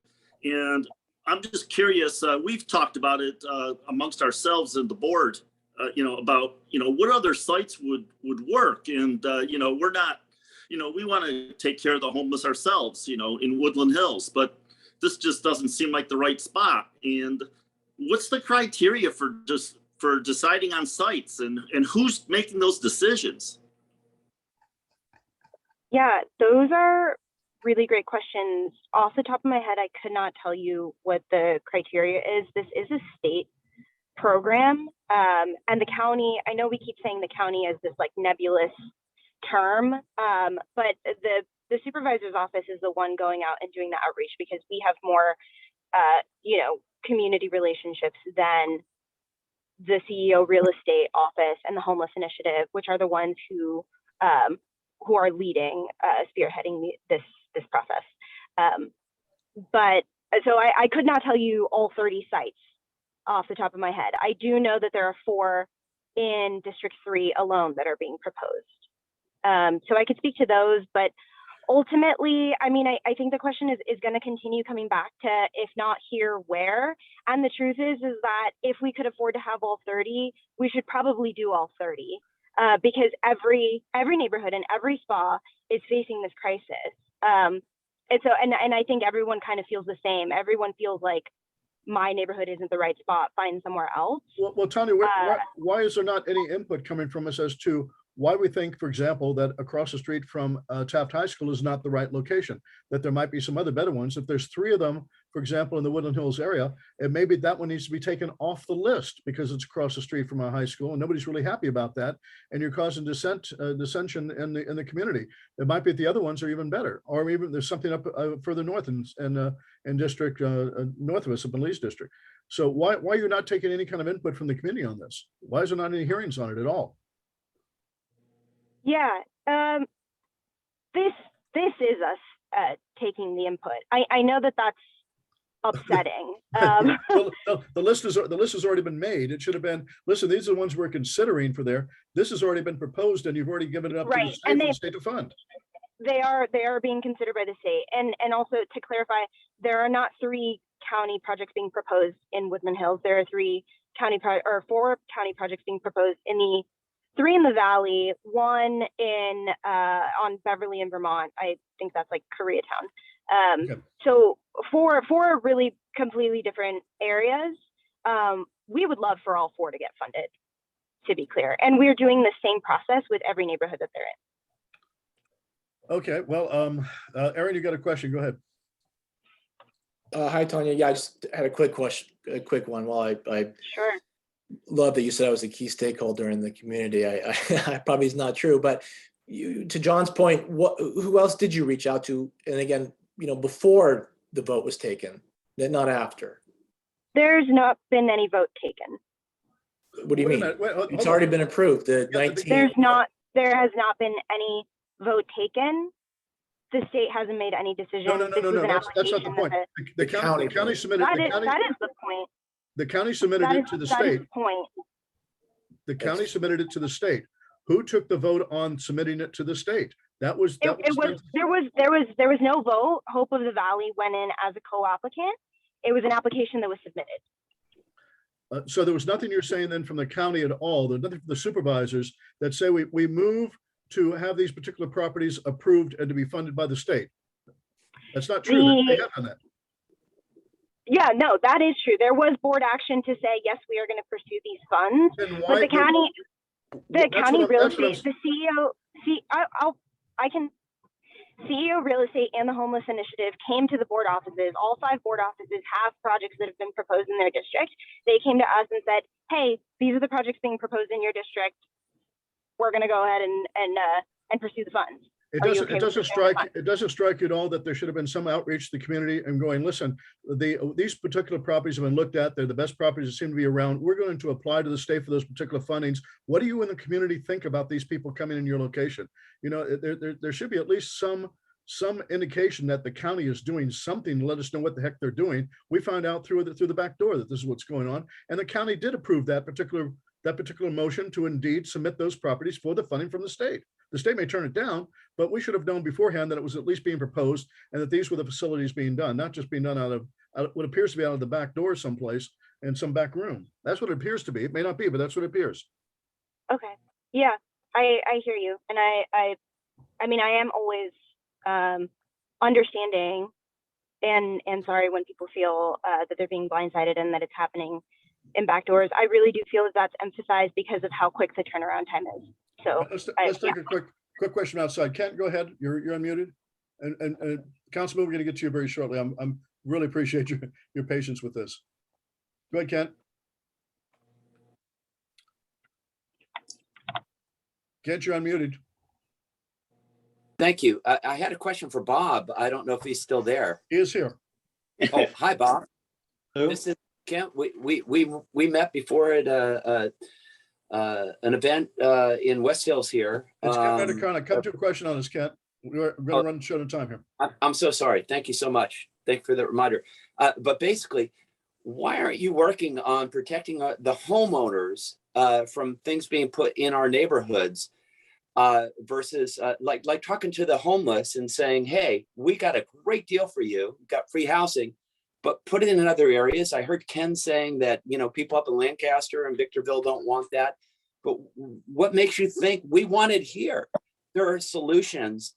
And I'm just curious, we've talked about it amongst ourselves and the board, about, what other sites would work. And, we're not, we want to take care of the homeless ourselves, in Woodland Hills, but this just doesn't seem like the right spot. And what's the criteria for deciding on sites and who's making those decisions? Yeah, those are really great questions. Off the top of my head, I could not tell you what the criteria is. This is a state program, and the county, I know we keep saying the county as this like nebulous term, but the supervisor's office is the one going out and doing the outreach because we have more, community relationships than the CEO real estate office and the homeless initiative, which are the ones who are leading, spearheading this process. But so I could not tell you all 30 sites off the top of my head. I do know that there are 4 in District 3 alone that are being proposed. So I could speak to those, but ultimately, I mean, I think the question is going to continue coming back to, if not here, where. And the truth is that if we could afford to have all 30, we should probably do all 30. Because every neighborhood and every spa is facing this crisis. And I think everyone kind of feels the same. Everyone feels like my neighborhood isn't the right spot, find somewhere else. Well, Tanya, why is there not any input coming from us as to why we think, for example, that across the street from Taft High School is not the right location, that there might be some other better ones? If there's 3 of them, for example, in the Woodland Hills area, and maybe that one needs to be taken off the list because it's across the street from a high school and nobody's really happy about that. And you're causing dissension in the community. It might be the other ones are even better, or even there's something up further north in district north of us, up in Lee's district. So why are you not taking any kind of input from the community on this? Why is there not any hearings on it at all? Yeah, this is us taking the input. I know that that's upsetting. Well, the list has already been made. It should have been, listen, these are the ones we're considering for there. This has already been proposed and you've already given it up to the state for the state to fund. They are being considered by the state. And also to clarify, there are not 3 county projects being proposed in Woodland Hills. There are 4 county projects being proposed in the 3 in the Valley, 1 in on Beverly in Vermont. I think that's like Koreatown. Okay. So 4 really completely different areas. We would love for all 4 to get funded, to be clear. And we're doing the same process with every neighborhood that they're in. Okay, well, Aaron, you got a question, go ahead. Hi, Tanya. Yeah, I just had a quick question, a quick one. Well, I sure. Love that you said I was a key stakeholder in the community. I probably is not true, but to John's point, who else did you reach out to? And again, before the vote was taken, not after. There's not been any vote taken. What do you Wait a mean? minute, wait, hold It's on. already been approved, the Yeah, 19. There has not been any vote taken. The state hasn't made any decision. No, This was an that's not the application point. that The The county county submitted, that is the point. the county submitted That it is to the that is state. the point. The county submitted it to the state. Who took the vote on submitting it to the state? That was, There was no vote. Hope of the Valley went in as a co-applicant. It was an application that was submitted. So there was nothing you're saying then from the county at all, there's nothing from the supervisors that say we move to have these particular properties approved and to be funded by the state. That's not true. They have done that. Yeah, no, that is true. There was board action to say, yes, we are going to pursue these funds, Then but why- the county That's what real I'm estate, the CEO, CEO Real Estate and the Homeless Initiative came to the board offices. All 5 board offices have projects that have been proposed in their district. They came to us and said, hey, these are the projects being proposed in your district. We're going to go ahead and pursue the funds. It Are you doesn't, okay it with doesn't pursuing the strike, funds? it doesn't strike you at all that there should have been some outreach to the community and going, listen, these particular properties have been looked at. They're the best properties that seem to be around. We're going to apply to the state for those particular fundings. What do you in the community think about these people coming in your location? You know, there should be at least some indication that the county is doing something to let us know what the heck they're doing. We found out through the back door that this is what's going on. And the county did approve that particular motion to indeed submit those properties for the funding from the state. The state may turn it down, but we should have known beforehand that it was at least being proposed and that these were the facilities being done, not just being done out of what appears to be out of the back door someplace in some back room. That's what it appears to be. It may not be, but that's what it appears. Okay. Yeah, I hear you. And I mean, I am always understanding and sorry when people feel that they're being blindsided and that it's happening in back doors. I really do feel that that's emphasized because of how quick the turnaround time is. So Let's take a quick question outside. Kent, go ahead. You're unmuted. And Councilman, we're going to get to you very shortly. I'm really appreciate your patience with this. Go ahead, Kent. Kent, you're unmuted. Thank you. I had a question for Bob. I don't know if he's still there. He is here. Oh, hi, Bob. Hello. This is Kent. We met before at an event in West Hills here. It's Kent Medicana. Come to a question on this, Kent. We're going to run short of time here. I'm so sorry. Thank you so much. Thank you for the reminder. But basically, why aren't you working on protecting the homeowners from things being put in our neighborhoods versus like talking to the homeless and saying, hey, we got a great deal for you. We've got free housing, but put it in other areas. I heard Ken saying that, you know, people up in Lancaster and Victorville don't want that. But what makes you think we want it here? There are solutions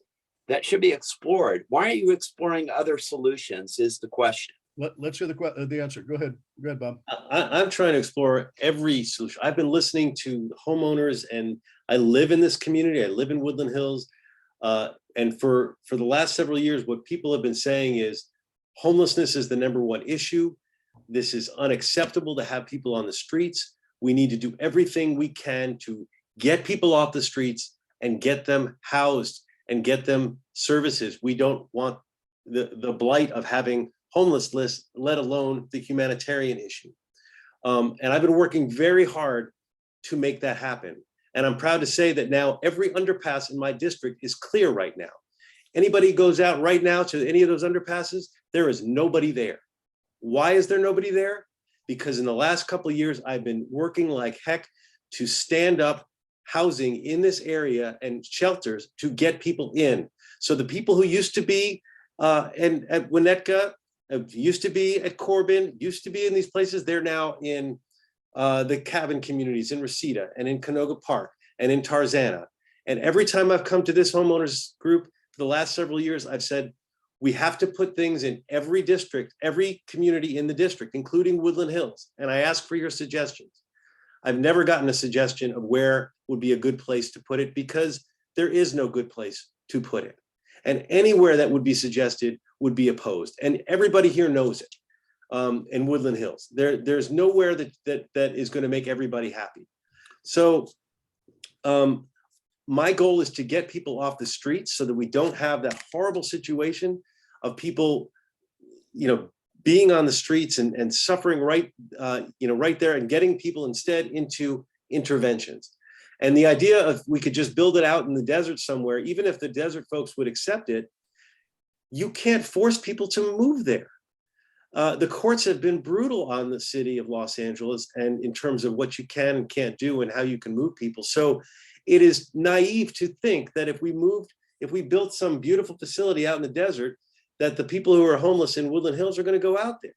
that should be explored. Why aren't you exploring other solutions is the question. Let's hear the answer. Go ahead, Bob. I'm trying to explore every solution. I've been listening to homeowners, and I live in this community. I live in Woodland Hills. And for the last several years, what people have been saying is homelessness is the #1 issue. This is unacceptable to have people on the streets. We need to do everything we can to get people off the streets and get them housed and get them services. We don't want the blight of having homelessness, let alone the humanitarian issue. And I've been working very hard to make that happen. And I'm proud to say that now every underpass in my district is clear right now. Anybody goes out right now to any of those underpasses, there is nobody there. Why is there nobody there? Because in the last couple of years, I've been working like heck to stand up housing in this area and shelters to get people in. So the people who used to be and at Winnetka, used to be at Corbin, used to be in these places, they're now in the cabin communities in Reseda and in Canoga Park and in Tarzana. And every time I've come to this homeowners group for the last several years, I've said, we have to put things in every district, every community in the district, including Woodland Hills. And I ask for your suggestions. I've never gotten a suggestion of where would be a good place to put it because there is no good place to put it. And anywhere that would be suggested would be opposed. And everybody here knows it in Woodland Hills. There's nowhere that is going to make everybody happy. So my goal is to get people off the streets so that we don't have that horrible situation of people, you know, being on the streets and suffering right there, and getting people instead into interventions. And the idea of we could just build it out in the desert somewhere, even if the desert folks would accept it, you can't force people to move there. The courts have been brutal on the city of Los Angeles, and in terms of what you can and can't do and how you can move people. So it is naive to think that if we built some beautiful facility out in the desert, that the people who are homeless in Woodland Hills are going to go out there.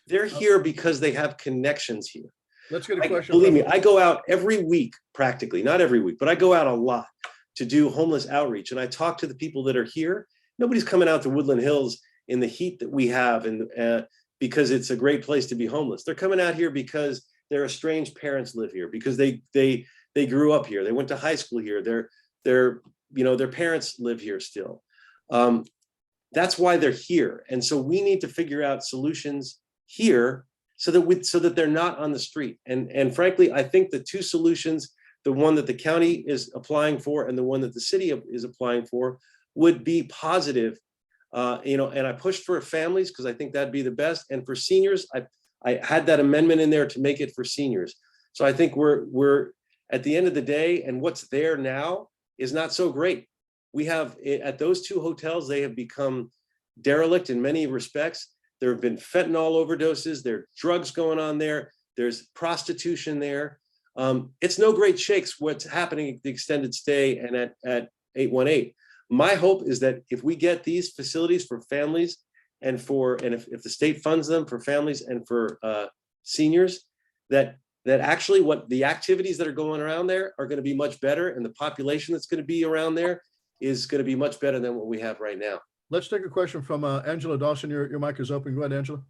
They're here because they have connections here. Let's get a question. Believe me, I go out every week, practically, not every week, but I go out a lot to do homeless outreach. And I talk to the people that are here. Nobody's coming out to Woodland Hills in the heat that we have, and because it's a great place to be homeless. They're coming out here because their estranged parents live here, because they grew up here. They went to high school here. Their parents live here still. That's why they're here. And so we need to figure out solutions here so that they're not on the street. And frankly, I think the two solutions, the one that the county is applying for and the one that the city is applying for, would be positive. And I pushed for families because I think that'd be the best. And for seniors, I had that amendment in there to make it for seniors. So I think we're at the end of the day, and what's there now is not so great. We have, at those two hotels, they have become derelict in many respects. There have been fentanyl overdoses. There are drugs going on there. There's prostitution there. It's no great shakes what's happening at the extended stay and at 818. My hope is that if we get these facilities for families and if the state funds them for families and for seniors, that actually what the activities that are going around there are going to be much better, and the population that's going to be around there is going to be much better than what we have right now. Let's take a question from Angela Dawson. Your mic is open. Go ahead, Angela.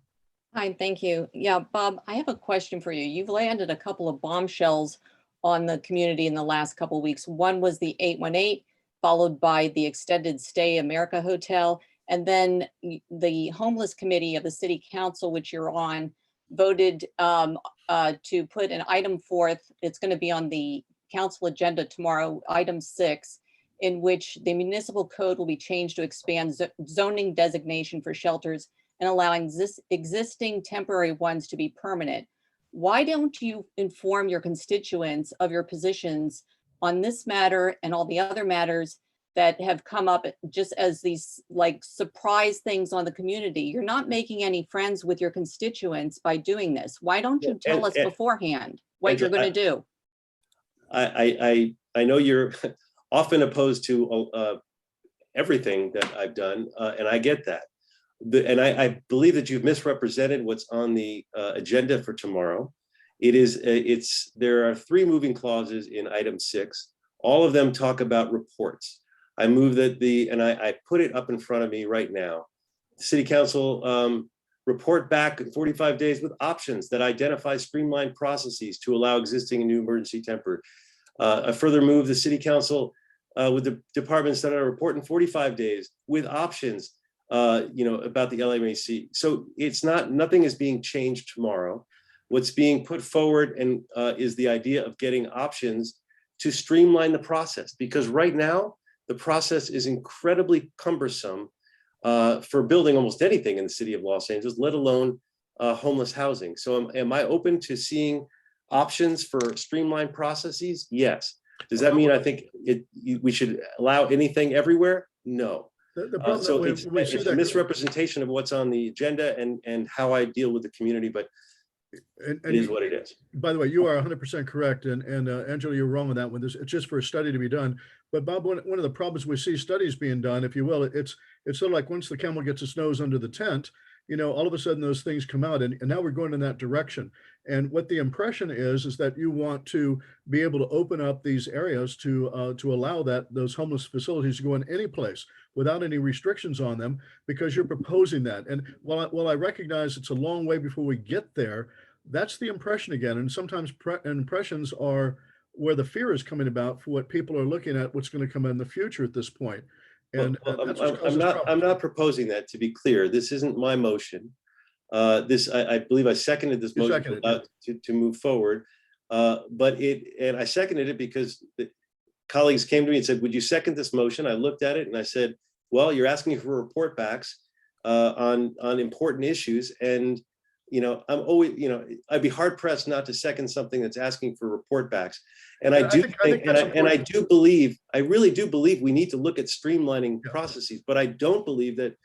Hi, thank you. Yeah, Bob, I have a question for you. You've landed a couple of bombshells on the community in the last couple of weeks. One was the 818, followed by the Extended Stay America Hotel. And then the Homeless Committee of the City Council, which you're on, voted to put an item forth. It's going to be on the council agenda tomorrow, item 6, in which the municipal code will be changed to expand zoning designation for shelters and allowing existing temporary ones to be permanent. Why don't you inform your constituents of your positions on this matter and all the other matters that have come up just as these like surprise things on the community? You're not making any friends with your constituents by doing this. Why don't you tell us beforehand what you're going to do? I know you're often opposed to everything that I've done, and I get that. And I believe that you've misrepresented what's on the agenda for tomorrow. There are 3 moving clauses in item 6. All of them talk about reports. I move that I put it up in front of me right now. The City Council report back in 45 days with options that identify streamlined processes to allow existing and new emergency temporary. I further move the City Council with the departments that are report in 45 days with options, about the LMAC. So nothing is being changed tomorrow. What's being put forward is the idea of getting options to streamline the process, because right now the process is incredibly cumbersome for building almost anything in the city of Los Angeles, let alone homeless housing. So am I open to seeing options for streamlined processes? Yes. Does that mean I think we should allow anything everywhere? No. So it's a misrepresentation of what's on the agenda and how I deal with the community, but it is what it is. By the way, you are 100% correct. And Angela, you're wrong on that one. It's just for a study to be done. But Bob, one of the problems we see studies being done, if you will, it's sort of like once the camel gets its nose under the tent, all of a sudden those things come out, and now we're going in that direction. And what the impression is that you want to be able to open up these areas to allow those homeless facilities to go in any place without any restrictions on them, because you're proposing that. And while I recognize it's a long way before we get there, that's the impression again. And sometimes impressions are where the fear is coming about for what people are looking at, what's going to come in the future at this point. And I'm not proposing that, to be clear. This isn't my motion. I believe I seconded this motion to move forward. And I seconded it because the colleagues came to me and said, would you second this motion? I looked at it and I said, well, you're asking for report backs. on important issues. And, I'm always, I'd be hard pressed not to second something that's asking for report backs. And I do think, and I do believe, I really do believe we need to look at streamlining processes, but I don't believe that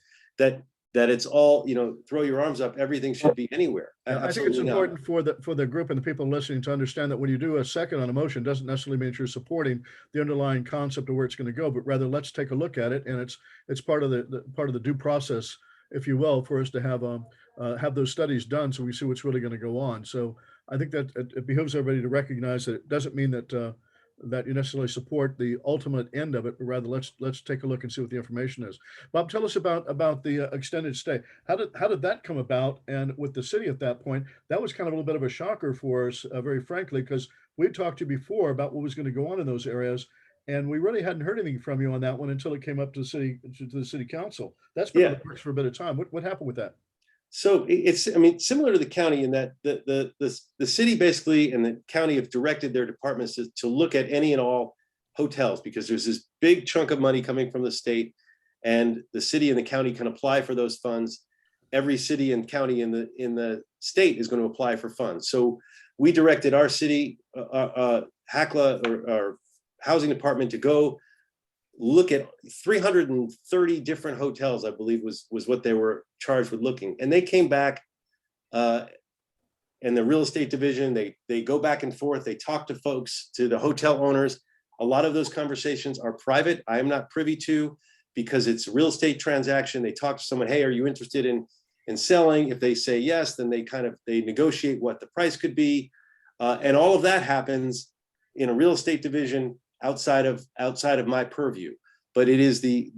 it's all, throw your arms up, everything should be anywhere. Yeah, I think it's important for the group and the people listening to understand that when you do a second on a motion, doesn't necessarily mean you're supporting the underlying concept of where it's going to go, but rather let's take a look at it, and it's part of the due process, if you will, for us to have those studies done so we see what's really going to go on. So I think that it behooves everybody to recognize that it doesn't mean that that you necessarily support the ultimate end of it, but rather let's take a look and see what the information is. Bob, tell us about the extended stay. How did that come about? And with the city at that point, that was kind of a little bit of a shocker for us, very frankly, because we talked to you before about what was going to go on in those areas, and we really hadn't heard anything from you on that one until it came up to the city council. That's been in the works for a bit of time. What happened with that? So it's, similar to the county in that the city basically and the county have directed their departments to look at any and all hotels, because there's this big chunk of money coming from the state, and the city and the county can apply for those funds. Every city and county in the state is going to apply for funds. So we directed our city, HACLA or our housing department, to go look at 330 different hotels, I believe was what they were charged with looking. And they came back, and the real estate division, they go back and forth. They talk to folks, to the hotel owners. A lot of those conversations are private. I am not privy to, because it's a real estate transaction. They talk to someone, hey, are you interested in selling? If they say yes, then they negotiate what the price could be. And all of that happens in a real estate division outside of my purview. But it is the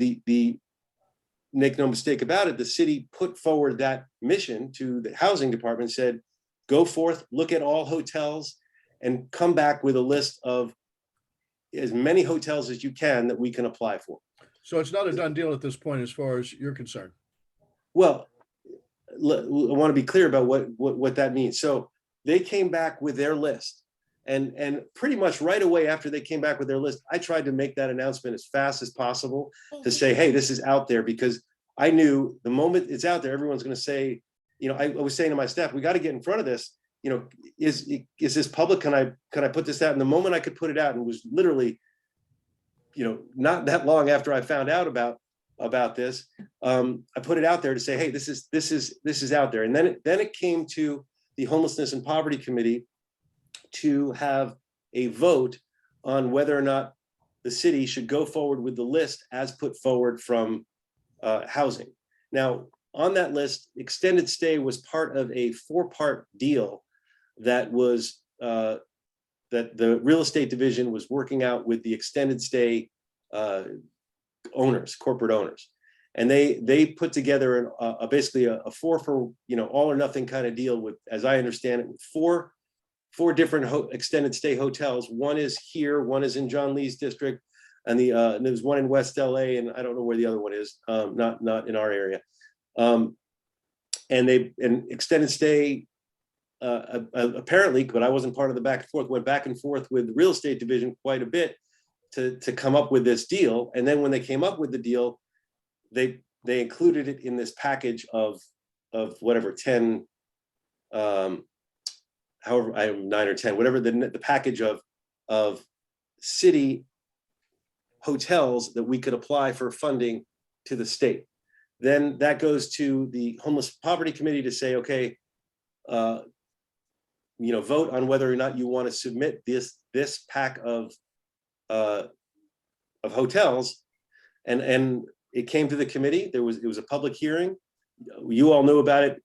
make no mistake about it, the city put forward that mission to the housing department, said, go forth, look at all hotels, and come back with a list of as many hotels as you can that we can apply for. So it's not a done deal at this point as far as you're concerned. Well, I want to be clear about what that means. So they came back with their list. And pretty much right away after they came back with their list, I tried to make that announcement as fast as possible to say, hey, this is out there, because I knew the moment it's out there, everyone's going to say, I was saying to my staff, we got to get in front of this. Is this public? Can I put this out? And the moment I could put it out, and was literally, not that long after I found out about this, I put it out there to say, hey, this is out there. And then it came to the Homelessness and Poverty Committee to have a vote on whether or not the city should go forward with the list as put forward from housing. Now, on that list, extended stay was part of a 4-part deal that was that the real estate division was working out with the extended stay owners, corporate owners. And they put together basically a 4 for all or nothing kind of deal with, as I understand it, with four different extended stay hotels. One is here, one is in John Lee's district, and there's one in West LA, and I don't know where the other one is, not in our area. And extended stay, apparently, but I wasn't part of the back and forth, went back and forth with the real estate division quite a bit to come up with this deal. And then when they came up with the deal, they included it in this package of whatever 10, however, I am 9 or 10, whatever the package of city hotels that we could apply for funding to the state. Then that goes to the Homeless Poverty Committee to say, okay, vote on whether or not you want to submit this pack of hotels, and it came to the committee. It was a public hearing. You all knew about it,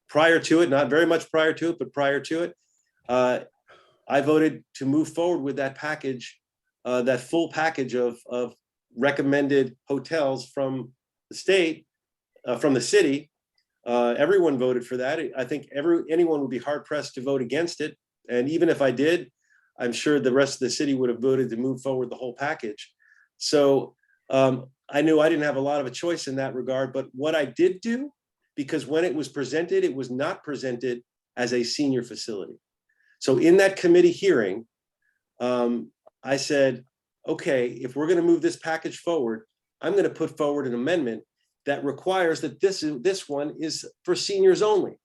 prior to it, not very much prior to it, but prior to it. I voted to move forward with that package, that full package of recommended hotels from the state, from the city. Everyone voted for that. I think anyone would be hard pressed to vote against it. And even if I did, I'm sure the rest of the city would have voted to move forward the whole package. So I knew I didn't have a lot of a choice in that regard. But what I did do, because when it was presented, it was not presented as a senior facility. So in that committee hearing, I said, okay, if we're going to move this package forward, I'm going to put forward an amendment that requires that this one is for seniors only.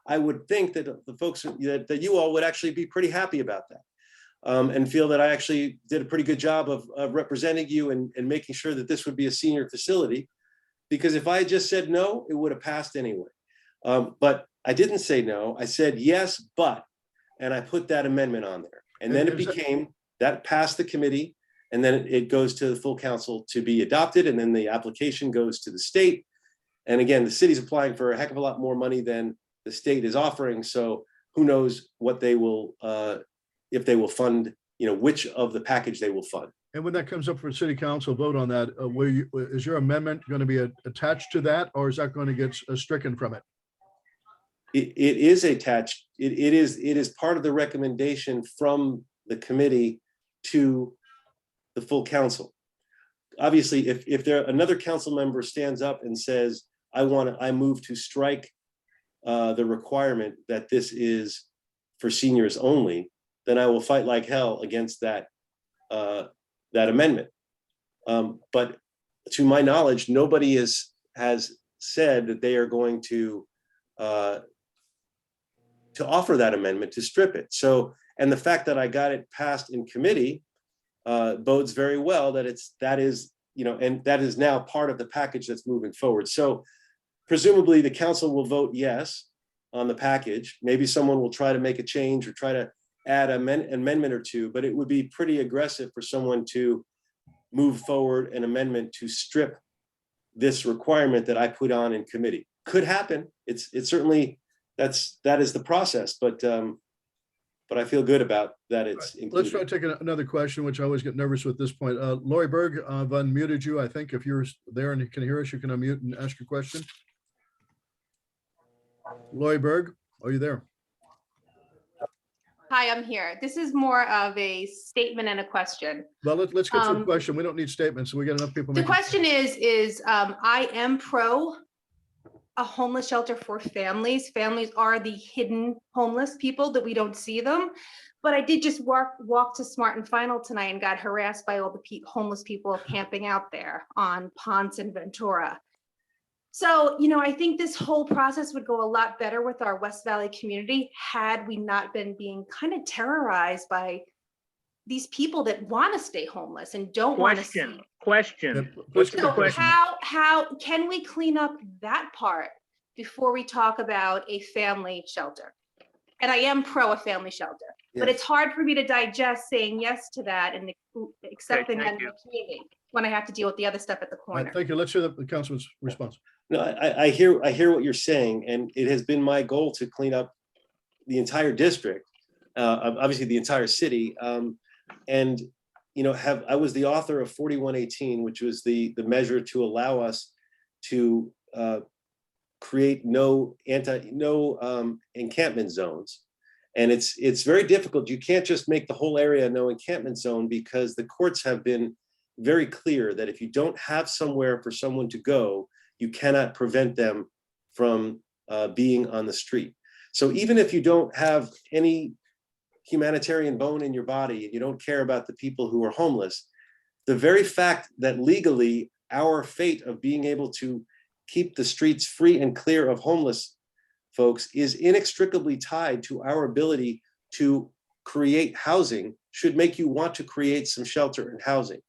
I would think that the folks that you all would actually be pretty happy about that. And feel that I actually did a pretty good job of representing you and making sure that this would be a senior facility. Because if I had just said no, it would have passed anyway. But I didn't say no, I said yes, but, and I put that amendment on there. And then it became, that passed the committee, and then it goes to the full council to be adopted, and then the application goes to the state. And again, the city's applying for a heck of a lot more money than the state is offering. So who knows what they will, if they will fund, which of the package they will fund. And when that comes up for city council vote on that, is your amendment going to be attached to that, or is that going to get stricken from it? It is attached. It is part of the recommendation from the committee to the full council. Obviously, if another council member stands up and says, I move to strike the requirement that this is for seniors only, then I will fight like hell against that amendment. But to my knowledge, nobody has said that they are going to offer that amendment to strip it. So, and the fact that I got it passed in committee bodes very well that that is now part of the package that's moving forward. So presumably the council will vote yes on the package. Maybe someone will try to make a change or try to add an amendment or two, but it would be pretty aggressive for someone to move forward an amendment to strip this requirement that I put on in committee. Could happen. It's certainly, that is the process, but I feel good about that. It's included. Let's try taking another question, which I always get nervous with this point. Lori Berg, I've unmuted you. I think if you're there and you can hear us, you can unmute and ask your question. Lori Berg, are you there? Hi, I'm here. This is more of a statement and a question. Well, let's get to the question. We don't need statements. So we got enough people. The question is I am pro a homeless shelter for families. Families are the hidden homeless people that we don't see them. But I did just walk to Smart and Final tonight and got harassed by all the homeless people camping out there on Ponce and Ventura. So, I think this whole process would go a lot better with our West Valley community had we not been being kind of terrorized by these people that want to stay homeless and don't want to see. Question. So how can we clean up that part before we talk about a family shelter? And I am pro a family shelter, but it's hard for me to digest saying yes to that and accepting that in the community when I have to deal with the other stuff at the corner. Thank you. Let's hear the councilman's response. No, I hear what you're saying, and it has been my goal to clean up the entire district, obviously the entire city, and I was the author of 4118, which was the measure to allow us to create no encampment zones, and it's very difficult. You can't just make the whole area no encampment zone because the courts have been very clear that if you don't have somewhere for someone to go, you cannot prevent them from being on the street. So even if you don't have any humanitarian bone in your body and you don't care about the people who are homeless, the very fact that legally our fate of being able to keep the streets free and clear of homeless folks is inextricably tied to our ability to create housing should make you want to create some shelter and housing.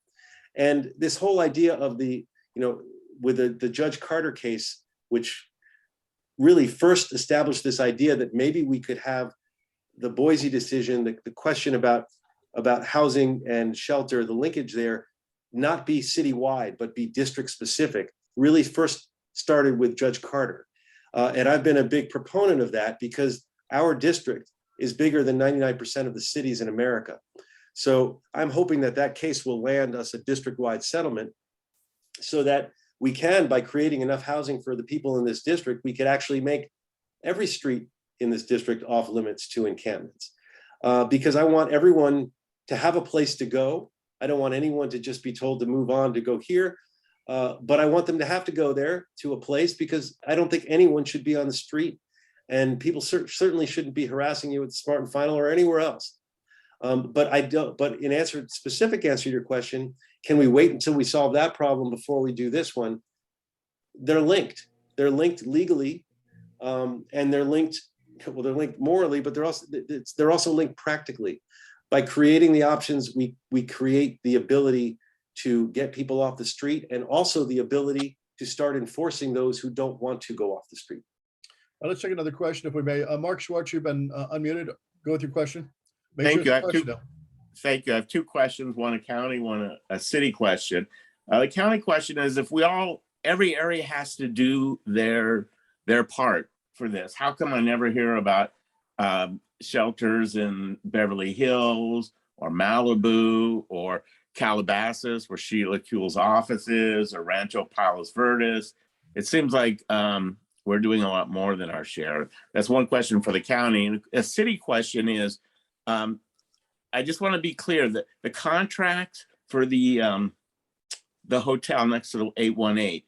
And this whole idea of with the Judge Carter case, which really first established this idea that maybe we could have the Boise decision, the question about housing and shelter, the linkage there, not be citywide, but be district specific, really first started with Judge Carter. And I've been a big proponent of that because our district is bigger than 99% of the cities in America. So I'm hoping that case will land us a district-wide settlement so that we can, by creating enough housing for the people in this district, we could actually make every street in this district off limits to encampments. Because I want everyone to have a place to go. I don't want anyone to just be told to move on to go here, but I want them to have to go there to a place because I don't think anyone should be on the street, and people certainly shouldn't be harassing you at Smart and Final or anywhere else. But in specific answer to your question, can we wait until we solve that problem before we do this one? they're linked. They're linked legally, and they're linked. Well, they're linked morally, but they're also linked practically. By creating the options, we create the ability to get people off the street, and also the ability to start enforcing those who don't want to go off the street. Let's take another question if we may. Mark Schwartz, you've been unmuted. Go with your question. Thank you. Thank you. I have two questions, one a county, one a city question. The county question is, if every area has to do their part for this, how come I never hear about shelters in Beverly Hills or Malibu or Calabasas, where Sheila Kuehl's office is, or Rancho Palos Verdes? It seems like we're doing a lot more than our share. That's one question for the county. And a city question is, I just want to be clear that the contract for the hotel next to the 818,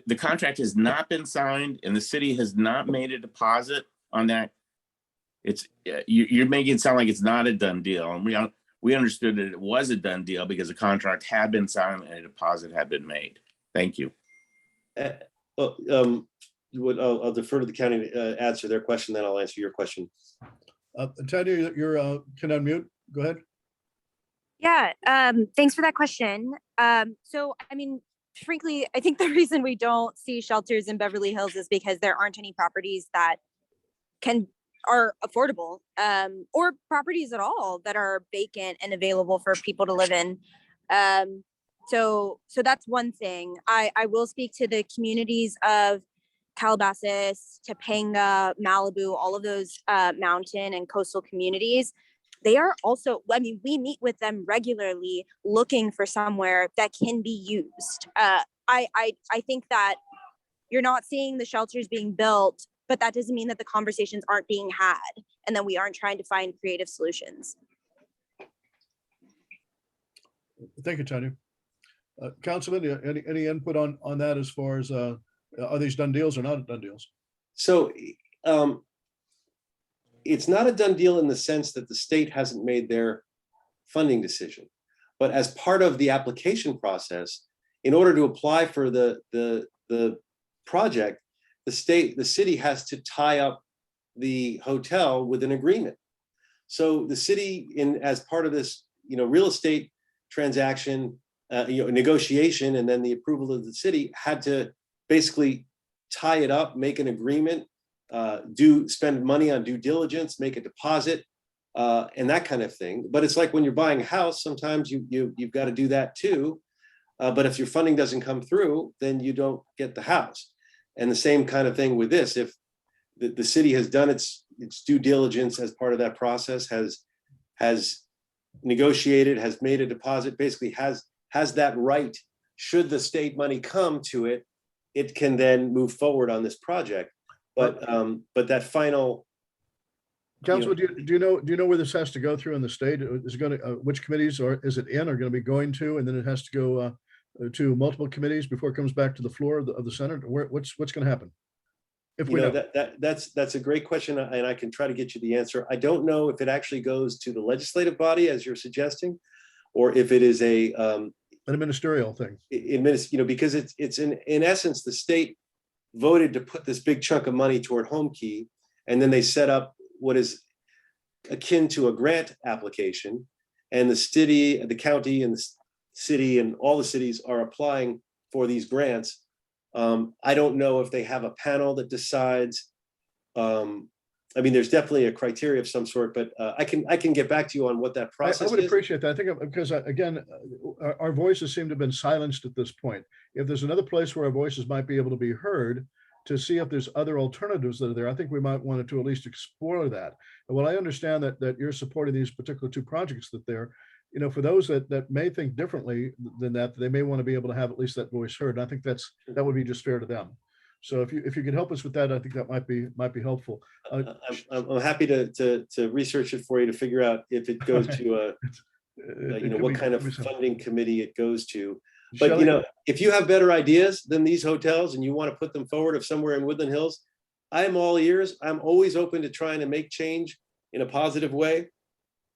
the contract has not been signed, and the city has not made a deposit on that. You're making it sound like it's not a done deal, and we understood that it was a done deal because the contract had been signed and a deposit had been made. Thank you. I'll defer to the county to answer their question, then I'll answer your question. Tanya, you can unmute. Go ahead. Yeah, thanks for that question. So, I mean, frankly, I think the reason we don't see shelters in Beverly Hills is because there aren't any properties that are affordable, or properties at all that are vacant and available for people to live in. So that's one thing. I will speak to the communities of Calabasas, Topanga, Malibu, all of those mountain and coastal communities. They are also, I mean, we meet with them regularly looking for somewhere that can be used. I think that you're not seeing the shelters being built, but that doesn't mean that the conversations aren't being had and that we aren't trying to find creative solutions. Thank you, Tanya. Councilman, any input on that as far as are these done deals or not done deals? So it's not a done deal in the sense that the state hasn't made their funding decision, but as part of the application process, in order to apply for the project, the city has to tie up the hotel with an agreement. So the city, as part of this, real estate transaction, negotiation, and then the approval of the city, had to basically tie it up, make an agreement, spend money on due diligence, make a deposit, and that kind of thing. But it's like when you're buying a house, sometimes you've got to do that too. But if your funding doesn't come through, then you don't get the house. And the same kind of thing with this. If the city has done its due diligence as part of that process, has negotiated, has made a deposit, basically has that right, should the state money come to it, it can then move forward on this project. But that final. Councilman, do you know where this has to go through in the state? Is it going to which committees is it in or going to be going to, and then it has to go to multiple committees before it comes back to the floor of the Senate? What's going to happen? If we know that's a great question, and I can try to get you the answer. I don't know if it actually goes to the legislative body as you're suggesting, or if it is an ministerial thing. Because it's in essence, the state voted to put this big chunk of money toward Home Key, and then they set up what is akin to a grant application, and the city, the county, and the city, and all the cities are applying for these grants. I don't know if they have a panel that decides. I mean, there's definitely a criteria of some sort, but I can get back to you on what that process is. I would appreciate that. I think because again, our voices seem to have been silenced at this point. If there's another place where our voices might be able to be heard, to see if there's other alternatives that are there, I think we might want to at least explore that. And while I understand that you're supporting these particular two projects that they're, for those that may think differently than that, they may want to be able to have at least that voice heard. And I think that would be just fair to them. So if you can help us with that, I think that might be helpful. I'm happy to research it for you to figure out if it goes to what kind of funding committee it goes to. But if you have better ideas than these hotels and you want to put them forward of somewhere in Woodland Hills, I'm all ears. I'm always open to trying to make change in a positive way.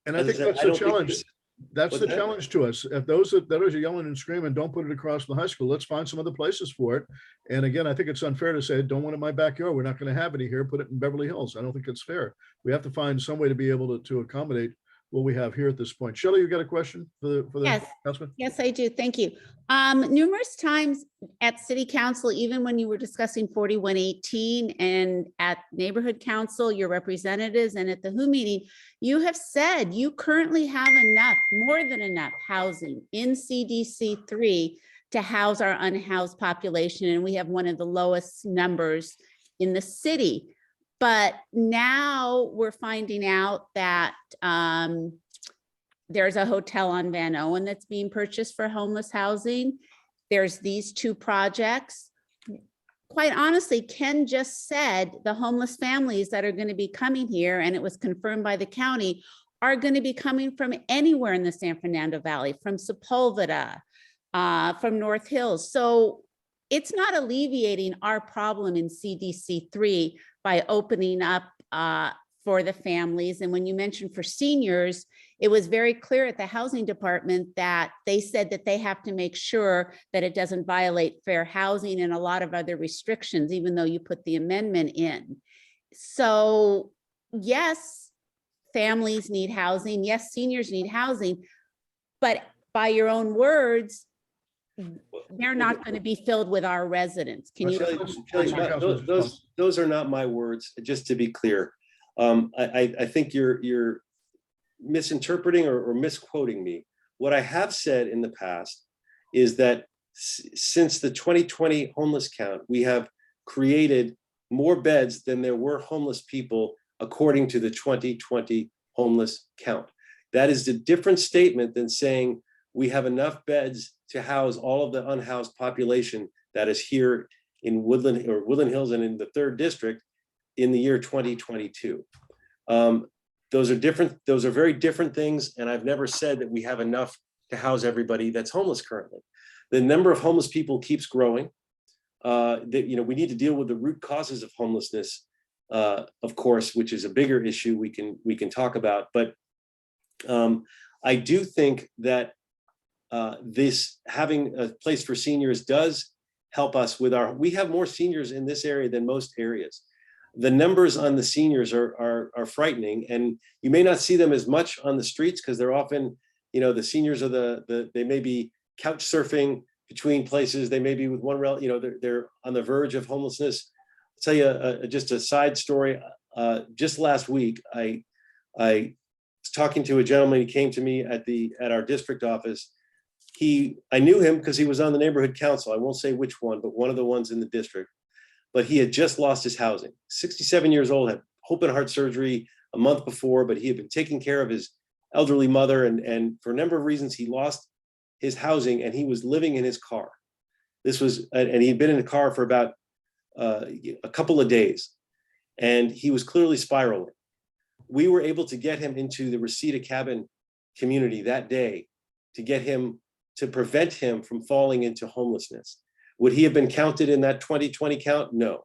And I think that's the challenge. That's What's the that? challenge to us. If those that are yelling and screaming, don't put it across the high school, let's find some other places for it. And again, I think it's unfair to say, don't want it in my backyard. We're not going to have any here. Put it in Beverly Hills. I don't think it's fair. We have to find some way to be able to accommodate what we have here at this point. Shelley, you got a question for the Yes. councilman? Yes, I do. Thank you. Numerous times at city council, even when you were discussing 4118 and at neighborhood council, your representatives and at the WHO meeting, you have said you currently have enough, more than enough housing in CDC 3 to house our unhoused population. And we have one of the lowest numbers in the city. But now we're finding out that there's a hotel on Van Owen that's being purchased for homeless housing. There's these two projects. Quite honestly, Ken just said the homeless families that are going to be coming here, and it was confirmed by the county, are going to be coming from anywhere in the San Fernando Valley, from Sepulveda, from North Hills. So it's not alleviating our problem in CDC 3 by opening up for the families. And when you mentioned for seniors, it was very clear at the housing department that they said that they have to make sure that it doesn't violate fair housing and a lot of other restrictions, even though you put the amendment in. So yes, families need housing. Yes, seniors need housing, but by your own words, they're not going to be filled with our residents. Can you? Shelley, those are not my words, just to be clear. I think you're misinterpreting or misquoting me. What I have said in the past is that since the 2020 homeless count, we have created more beds than there were homeless people according to the 2020 homeless count. That is a different statement than saying we have enough beds to house all of the unhoused population that is here in Woodland Hills and in the 3rd district in the year 2022. Those are very different things. And I've never said that we have enough to house everybody that's homeless currently. The number of homeless people keeps growing. We need to deal with the root causes of homelessness, of course, which is a bigger issue we can talk about. But I do think that this having a place for seniors does help us with we have more seniors in this area than most areas. The numbers on the seniors are frightening, and you may not see them as much on the streets because they're often, the seniors are they may be couch surfing between places. They may be with one relative, they're on the verge of homelessness. I'll tell you just a side story. Just last week, I was talking to a gentleman. He came to me at our district office. I knew him because he was on the neighborhood council. I won't say which one, but one of the ones in the district. But he had just lost his housing. 67 years old, had open heart surgery a month before, but he had been taking care of his elderly mother. And for a number of reasons, he lost his housing and he was living in his car. And he'd been in the car for about a couple of days, and he was clearly spiraling. We were able to get him into the Reseda Cabin community that day to prevent him from falling into homelessness. Would he have been counted in that 2020 count? No.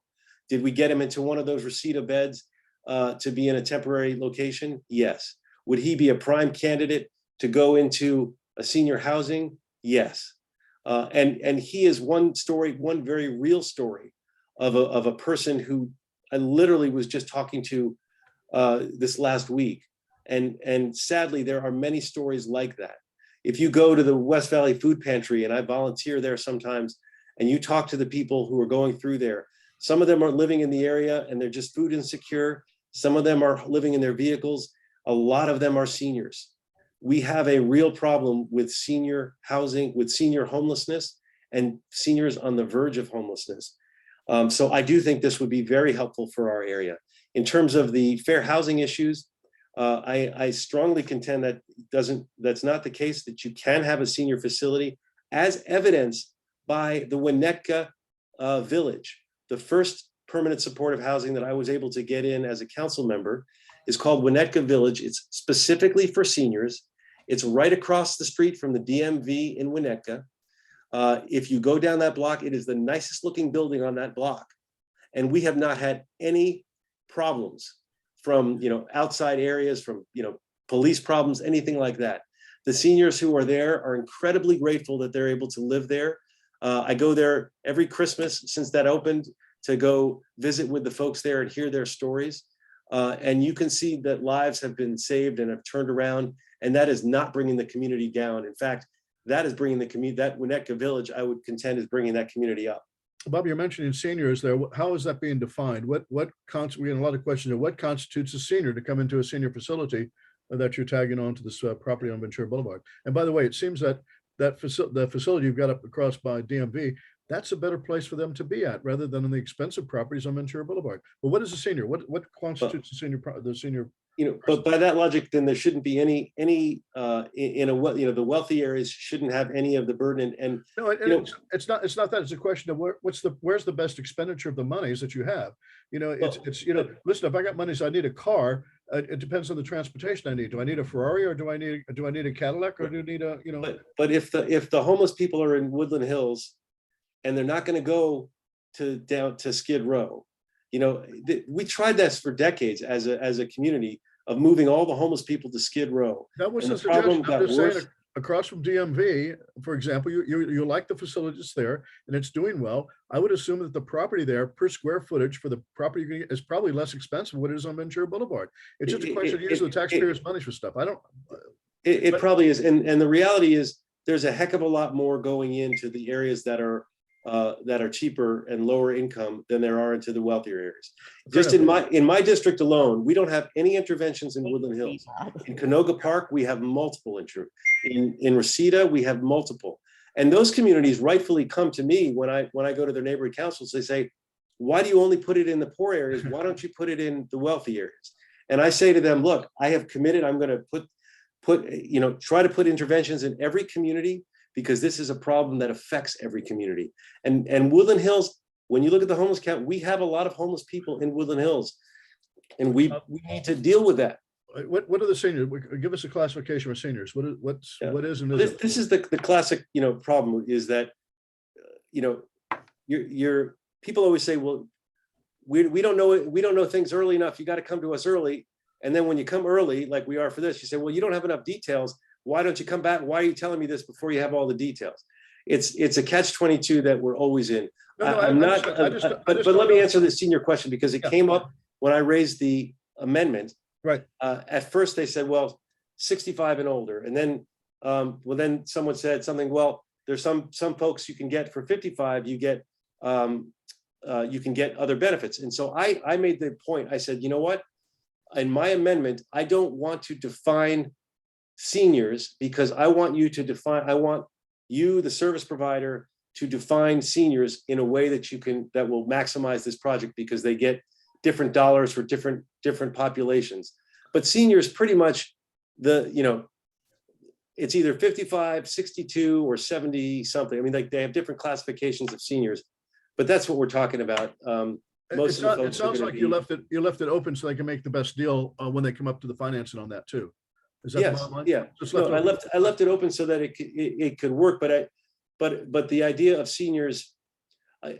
Did we get him into one of those Reseda beds to be in a temporary location? Yes. Would he be a prime candidate to go into a senior housing? Yes. And he is one very real story of a person who I literally was just talking to this last week. And sadly, there are many stories like that. If you go to the West Valley Food Pantry, and I volunteer there sometimes, and you talk to the people who are going through there, some of them are living in the area and they're just food insecure. Some of them are living in their vehicles. A lot of them are seniors. We have a real problem with senior housing, with senior homelessness, and seniors on the verge of homelessness. So I do think this would be very helpful for our area. In terms of the fair housing issues, I strongly contend that that's not the case, that you can have a senior facility, as evidenced by the Winnetka Village. The first permanent supportive housing that I was able to get in as a council member is called Winnetka Village. It's specifically for seniors. It's right across the street from the DMV in Winnetka. If you go down that block, it is the nicest looking building on that block. And we have not had any problems from outside areas, from police problems, anything like that. The seniors who are there are incredibly grateful that they're able to live there. I go there every Christmas since that opened to go visit with the folks there and hear their stories. And you can see that lives have been saved and have turned around, and that is not bringing the community down. In fact, that is bringing the community, that Winnetka Village, I would contend, is bringing that community up. Bob, you're mentioning seniors there. How is that being defined? We get a lot of questions of what constitutes a senior to come into a senior facility that you're tagging onto this property on Ventura Boulevard. And by the way, it seems that the facility you've got up across by DMV, that's a better place for them to be at rather than in the expensive properties on Ventura Boulevard. But what is a senior? What constitutes the senior? But by that logic, then there shouldn't be any the wealthy areas shouldn't have any of the burden. And no, it's not that. It's a question of where's the best expenditure of the monies that you have. Listen, if I got monies, I need a car. It depends on the transportation I need. Do I need a Ferrari or do I need a Cadillac or do I need a But if the homeless people are in Woodland Hills, and they're not going to go down to Skid Row, we tried this for decades as a community of moving all the homeless people to Skid Row. That was and the suggestion. I'm just saying, across from DMV, for example, you like the facilities there and it's doing well. I would assume that the property there per square footage for the property you can get is probably less expensive than what it is on Ventura Boulevard. It's just a question of using the taxpayers' money for stuff. It probably is. And the reality is there's a heck of a lot more going into the areas that are cheaper and lower income than there are into the wealthier areas. Just in my district alone, we don't have any interventions in Woodland Hills. In Canoga Park, we have multiple. In Reseda, we have multiple. And those communities rightfully come to me when I go to their neighborhood councils. They say, why do you only put it in the poor areas? Why don't you put it in the wealthy areas? And I say to them, look, I have committed, I'm going to try to put interventions in every community, because this is a problem that affects every community. And Woodland Hills, when you look at the homeless count, we have a lot of homeless people in Woodland Hills, and we need to deal with that. What are the seniors? Give us a classification for seniors. What is and isn't? This is the classic problem is that people always say, well, we don't know things early enough. You got to come to us early, and then when you come early, like we are for this, you say, well, you don't have enough details. Why don't you come back? Why are you telling me this before you have all the details? It's a catch-22 that we're always in. But let me answer the senior question, because it came up when I raised the amendment. Right. At first they said, well, 65 and older. And then, then someone said something, well, there's some folks you can get for 55, you can get other benefits. And so I made the point, I said, you know what? In my amendment, I don't want to define seniors, because I want you, the service provider, to define seniors in a way that will maximize this project, because they get different dollars for different populations. But seniors pretty much it's either 55, 62, or 70 something. I mean, like they have different classifications of seniors, but that's what we're talking about. It sounds like you left it open so they can make the best deal when they come up to the financing on that too. Is that yes, yeah. No, I left it open so that it could work, but the idea of seniors, I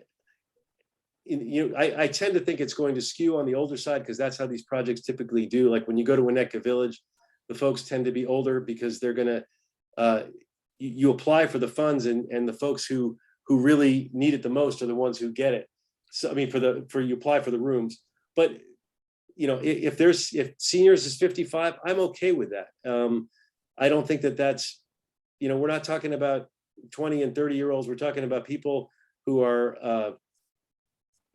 tend to think it's going to skew on the older side, because that's how these projects typically do. Like when you go to Winnetka Village, the folks tend to be older because they're gonna you apply for the funds, and the folks who really need it the most are the ones who get it. So I mean, you apply for the rooms, but if seniors is 55, I'm okay with that. I don't think that's, we're not talking about 20 and 30-year-olds. We're talking about people who are,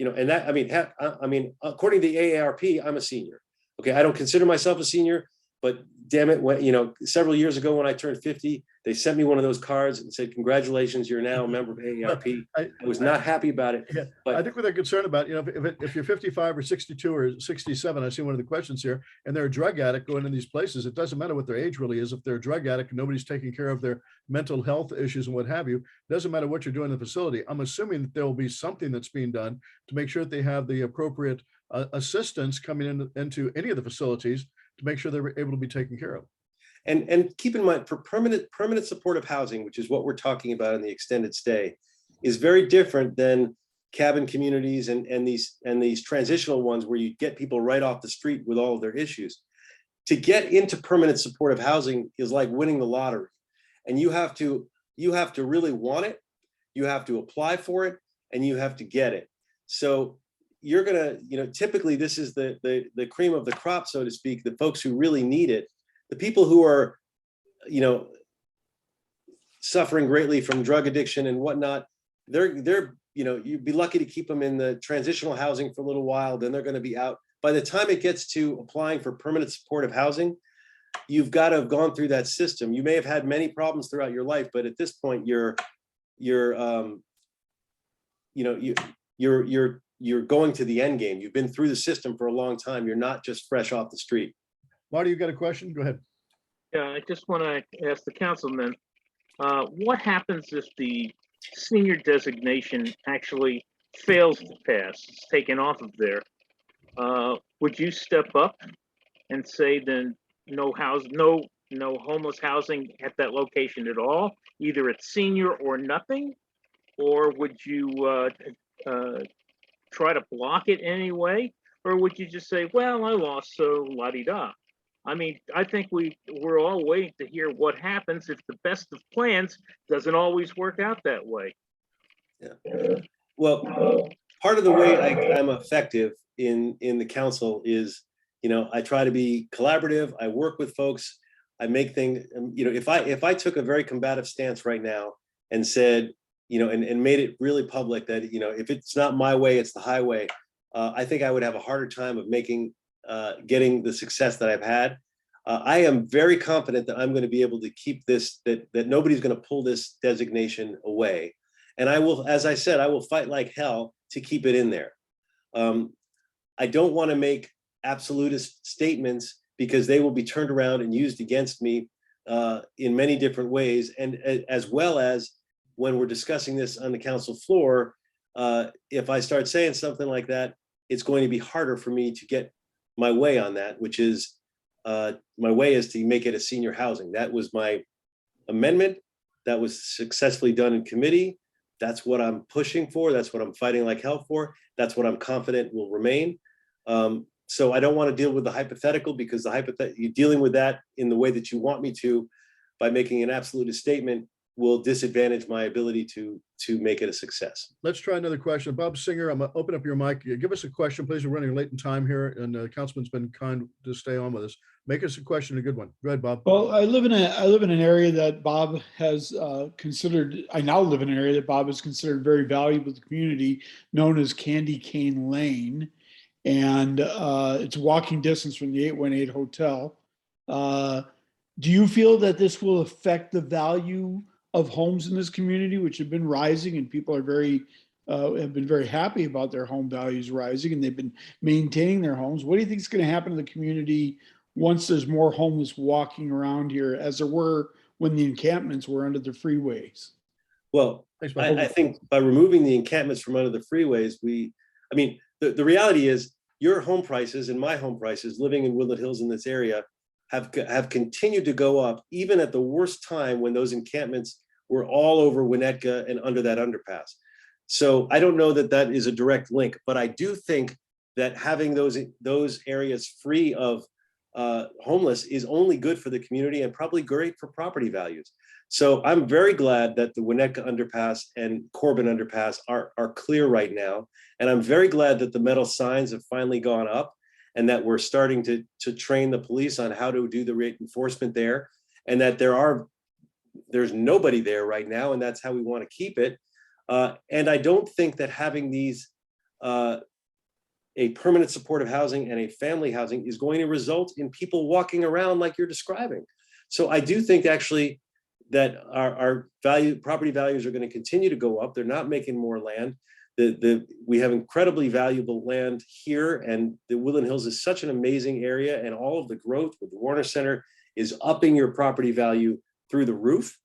and that, I mean, according to the AARP, I'm a senior. Okay, I don't consider myself a senior, but damn it, when, several years ago when I turned 50, they sent me one of those cards and said, congratulations, you're now a member of AARP. I was not happy about it. Yeah, but I think what they're concerned about, if you're 55 or 62 or 67, I see one of the questions here, and they're a drug addict going in these places, it doesn't matter what their age really is. If they're a drug addict and nobody's taking care of their mental health issues and what have you, it doesn't matter what you're doing in the facility. I'm assuming that there will be something that's being done to make sure that they have the appropriate assistance coming into any of the facilities to make sure they're able to be taken care of. And keep in mind, for permanent supportive housing, which is what we're talking about in the extended stay, is very different than cabin communities and these transitional ones where you get people right off the street with all of their issues. to get into permanent supportive housing is like winning the lottery. And you have to really want it, you have to apply for it, and you have to get it. So you're gonna, typically this is the cream of the crop, so to speak, the folks who really need it, the people who are, suffering greatly from drug addiction and whatnot, they're you'd be lucky to keep them in the transitional housing for a little while, then they're gonna be out. By the time it gets to applying for permanent supportive housing, you've got to have gone through that system. You may have had many problems throughout your life, but at this point, you're going to the end game. You've been through the system for a long time. You're not just fresh off the street. Marty, you got a question? Go ahead. Yeah, I just want to ask the councilman, what happens if the senior designation actually fails to pass, it's taken off of there? Would you step up and say then no homeless housing at that location at all, either at senior or nothing? Or would you try to block it anyway? Or would you just say, well, I lost, so la-di-da? I mean, I think we're all waiting to hear what happens if the best of plans doesn't always work out that way. Yeah. Well, part of the way I'm effective in the council is, I try to be collaborative. I work with folks. I make things, if I took a very combative stance right now and said, and made it really public that, if it's not my way, it's the highway, I think I would have a harder time of getting the success that I've had. I am very confident that I'm going to be able to keep this, that nobody's going to pull this designation away. And I will, as I said, I will fight like hell to keep it in there. I don't want to make absolutist statements because they will be turned around and used against me in many different ways. And as well as when we're discussing this on the council floor, if I start saying something like that, it's going to be harder for me to get my way on that, which is my way is to make it a senior housing. That was my amendment. That was successfully done in committee. That's what I'm pushing for. That's what I'm fighting like hell for. That's what I'm confident will remain. So I don't want to deal with the hypothetical because you're dealing with that in the way that you want me to by making an absolute statement will disadvantage my ability to make it a success. Let's try another question. Bob Singer, I'm gonna open up your mic. Give us a question, please. We're running late in time here, and the councilman's been kind to stay on with us. Make us a question, a good one. Go ahead, Bob. Well, I live in an area that Bob has considered. I now live in an area that Bob has considered very valuable to the community, known as Candy Cane Lane, and it's walking distance from the 818 hotel. Do you feel that this will affect the value of homes in this community, which have been rising, and people are have been very happy about their home values rising, and they've been maintaining their homes? What do you think is going to happen to the community once there's more homeless walking around here, as there were when the encampments were under the freeways? Well, I think by removing the encampments from under the freeways, the reality is your home prices and my home prices living in Woodland Hills in this area have continued to go up, even at the worst time when those encampments were all over Winnetka and under that underpass. So I don't know that that is a direct link, but I do think that having those areas free of homeless is only good for the community and probably great for property values. So I'm very glad that the Winnetka underpass and Corbin underpass are clear right now. And I'm very glad that the metal signs have finally gone up and that we're starting to train the police on how to do the rate enforcement there, and that there's nobody there right now, and that's how we want to keep it. And I don't think that having these a permanent supportive housing and a family housing is going to result in people walking around like you're describing. So I do think actually that our property values are going to continue to go up. They're not making more land. We have incredibly valuable land here, and the Woodland Hills is such an amazing area, and all of the growth with the Warner Center is upping your property value through the roof.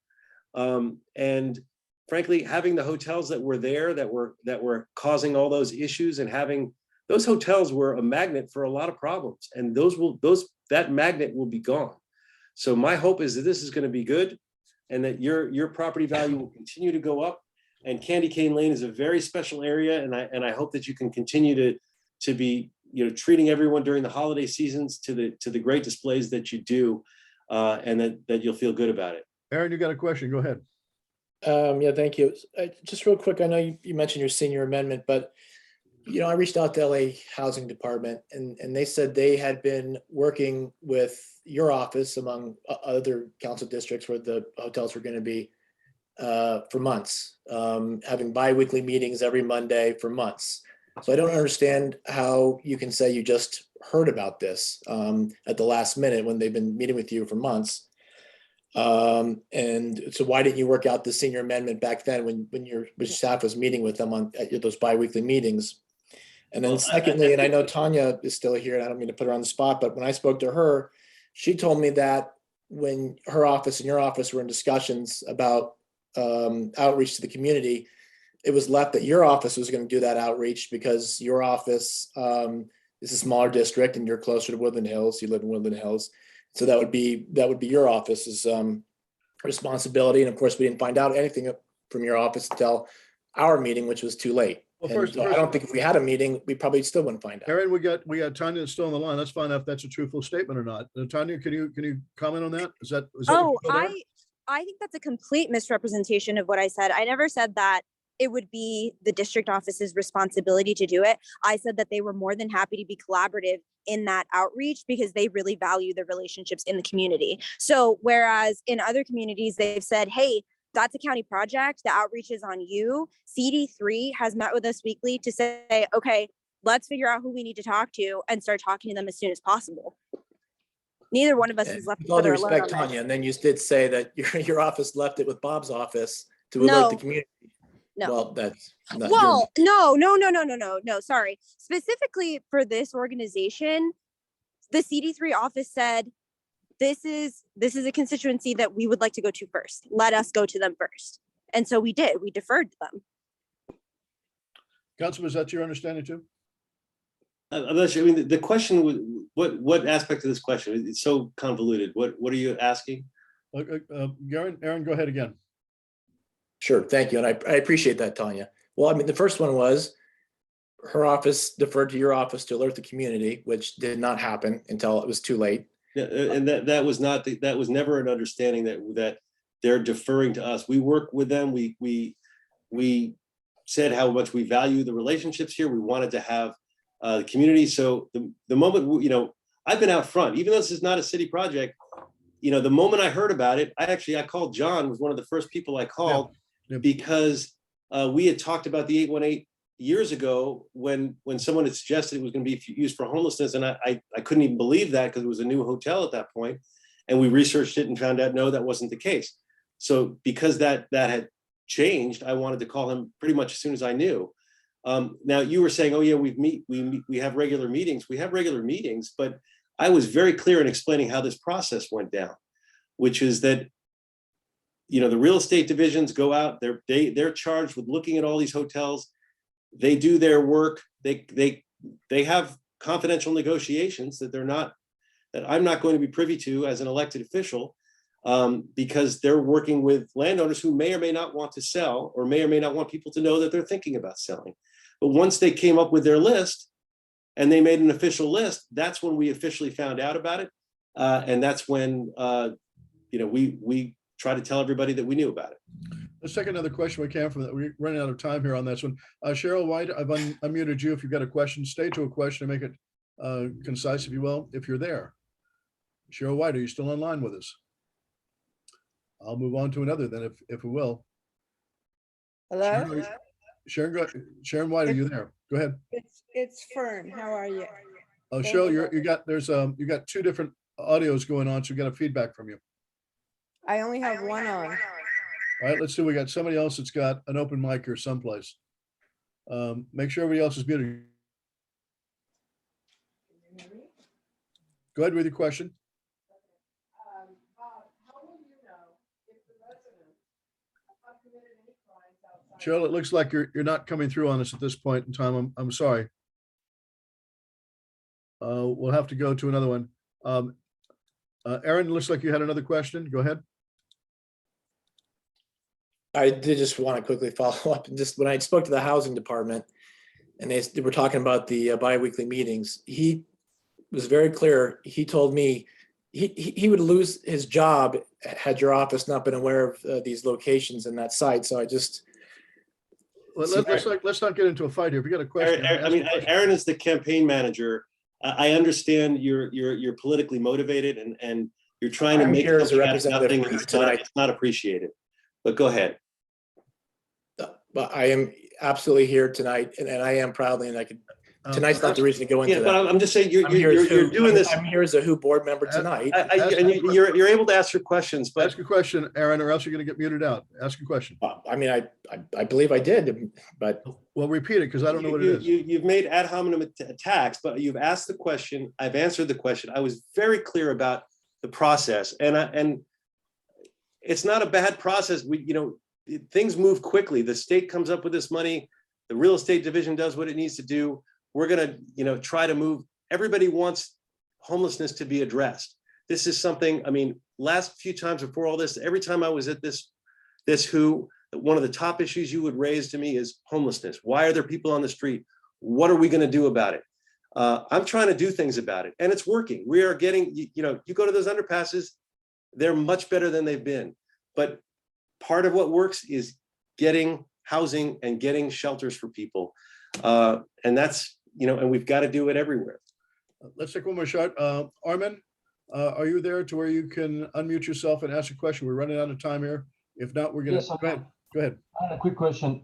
And frankly, having the hotels that were there that were causing all those issues, and having those hotels were a magnet for a lot of problems, and that magnet will be gone. So my hope is that this is going to be good, and that your property value will continue to go up. And Candy Cane Lane is a very special area, and I hope that you can continue to be treating everyone during the holiday seasons to the great displays that you do, and that you'll feel good about it. Aaron, you got a question? Go ahead. Yeah, thank you. Just real quick, I know you mentioned your senior amendment, but I reached out to LA Housing Department, and they said they had been working with your office among other council districts where the hotels were going to be for months, having bi-weekly meetings every Monday for months. So I don't understand how you can say you just heard about this at the last minute when they've been meeting with you for months. And so why didn't you work out the senior amendment back then when your staff was meeting with them at those bi-weekly meetings? And then secondly, and I know Tanya is still here, and I don't mean to put her on the spot, but when I spoke to her, she told me that when her office and your office were in discussions about outreach to the community, it was left that your office was going to do that outreach because your office is a smaller district and you're closer to Woodland Hills. You live in Woodland Hills. So that would be your office's responsibility. And of course, we didn't find out anything from your office until our meeting, which was too late. Well, first, I don't think if we had a meeting, we probably still wouldn't find out. Aaron, we got Tanya that's still on the line. Let's find out if that's a truthful statement or not. Tanya, can you comment on that? Is that oh, I think that's a complete misrepresentation of what I said. I never said that it would be the district office's responsibility to do it. I said that they were more than happy to be collaborative in that outreach because they really value the relationships in the community. So whereas in other communities, they've said, hey, that's a county project, the outreach is on you. CD3 has met with us weekly to say, okay, let's figure out who we need to talk to and start talking to them as soon as possible. Neither one of us has left. With all due respect, Tanya, and then you did say that your office left it with Bob's office to alert the community. No. Well, that's not no. Sorry. Specifically for this organization, the CD3 office said, this is a constituency that we would like to go to first. Let us go to them first. And so we did. We deferred to them. Councilman, is that your understanding too? I'm not sure. I mean, the question was, what aspect of this question? It's so convoluted. What are you asking? Aaron, go ahead again. Sure, thank you. And I appreciate that, Tanya. Well, I mean, the first one was her office deferred to your office to alert the community, which did not happen until it was too late. Yeah, and that was never an understanding that they're deferring to us. We work with them. We said how much we value the relationships here. We wanted to have the community. So the moment, I've been out front, even though this is not a city project, the moment I heard about it, I called John, was one of the first people I called because we had talked about the 818 years ago when someone had suggested it was going to be used for homelessness. And I couldn't even believe that because it was a new hotel at that point. And we researched it and found out, no, that wasn't the case. So because that had changed, I wanted to call him pretty much as soon as I knew. Now you were saying, oh yeah, we have regular meetings. We have regular meetings, but I was very clear in explaining how this process went down, which is that, the real estate divisions go out, they're charged with looking at all these hotels. They do their work. They have confidential negotiations that I'm not going to be privy to as an elected official, because they're working with landowners who may or may not want to sell or may not want people to know that they're thinking about selling. But once they came up with their list and they made an official list, that's when we officially found out about it. And that's when, we try to tell everybody that we knew about it. Let's take another question we can from that. We're running out of time here on this one. Cheryl White, I've unmuted you. If you've got a question, stay to a question and make it concise, if you will, if you're there. Cheryl White, are you still online with us? I'll move on to another then, if we will. Hello? Sharon White, are you there? Go ahead. It's Fern. How are you? Oh, Cheryl, you got two different audios going on, so we got a feedback from you. I only have one on. All right, let's see. We got somebody else that's got an open mic here someplace. Make sure everybody else is muted. Go ahead with your question. Cheryl, it looks like you're not coming through on us at this point in time. I'm sorry. We'll have to go to another one. Aaron, looks like you had another question. Go ahead. I did just want to quickly follow up. And just when I spoke to the housing department, and they were talking about the biweekly meetings. He was very clear. He told me he would lose his job had your office not been aware of these locations and that site. So I just. Let's not get into a fight here. If you got a question. Aaron is the campaign manager. I understand you're politically motivated and you're trying to make here as a something out of representative nothing, and tonight. it's not appreciated. But go ahead. But I am absolutely here tonight, and I am proudly, and I could. Tonight's not the reason to go into that. But I'm just saying you're doing this. I'm here as a WHO board member tonight. And you're able to ask your questions, but ask a question, Aaron, or else you're going to get muted out. Ask a question. I mean, I believe I did, but well, repeat it because I don't know what it is. You've made ad hominem attacks, but you've asked the question. I've answered the question. I was very clear about the process, and it's not a bad process. Things move quickly. The state comes up with this money. The real estate division does what it needs to do. We're going to, try to move. Everybody wants homelessness to be addressed. This is something, last few times before all this, every time I was at this WHO, one of the top issues you would raise to me is homelessness. Why are there people on the street? What are we going to do about it? I'm trying to do things about it, and it's working. We are getting, you go to those underpasses, they're much better than they've been. But part of what works is getting housing and getting shelters for people. And that's, and we've got to do it everywhere. Let's take one more shot. Armin, are you there to where you can unmute yourself and ask a question? We're running out of time here. If not, we're going to, go ahead. I had a quick question.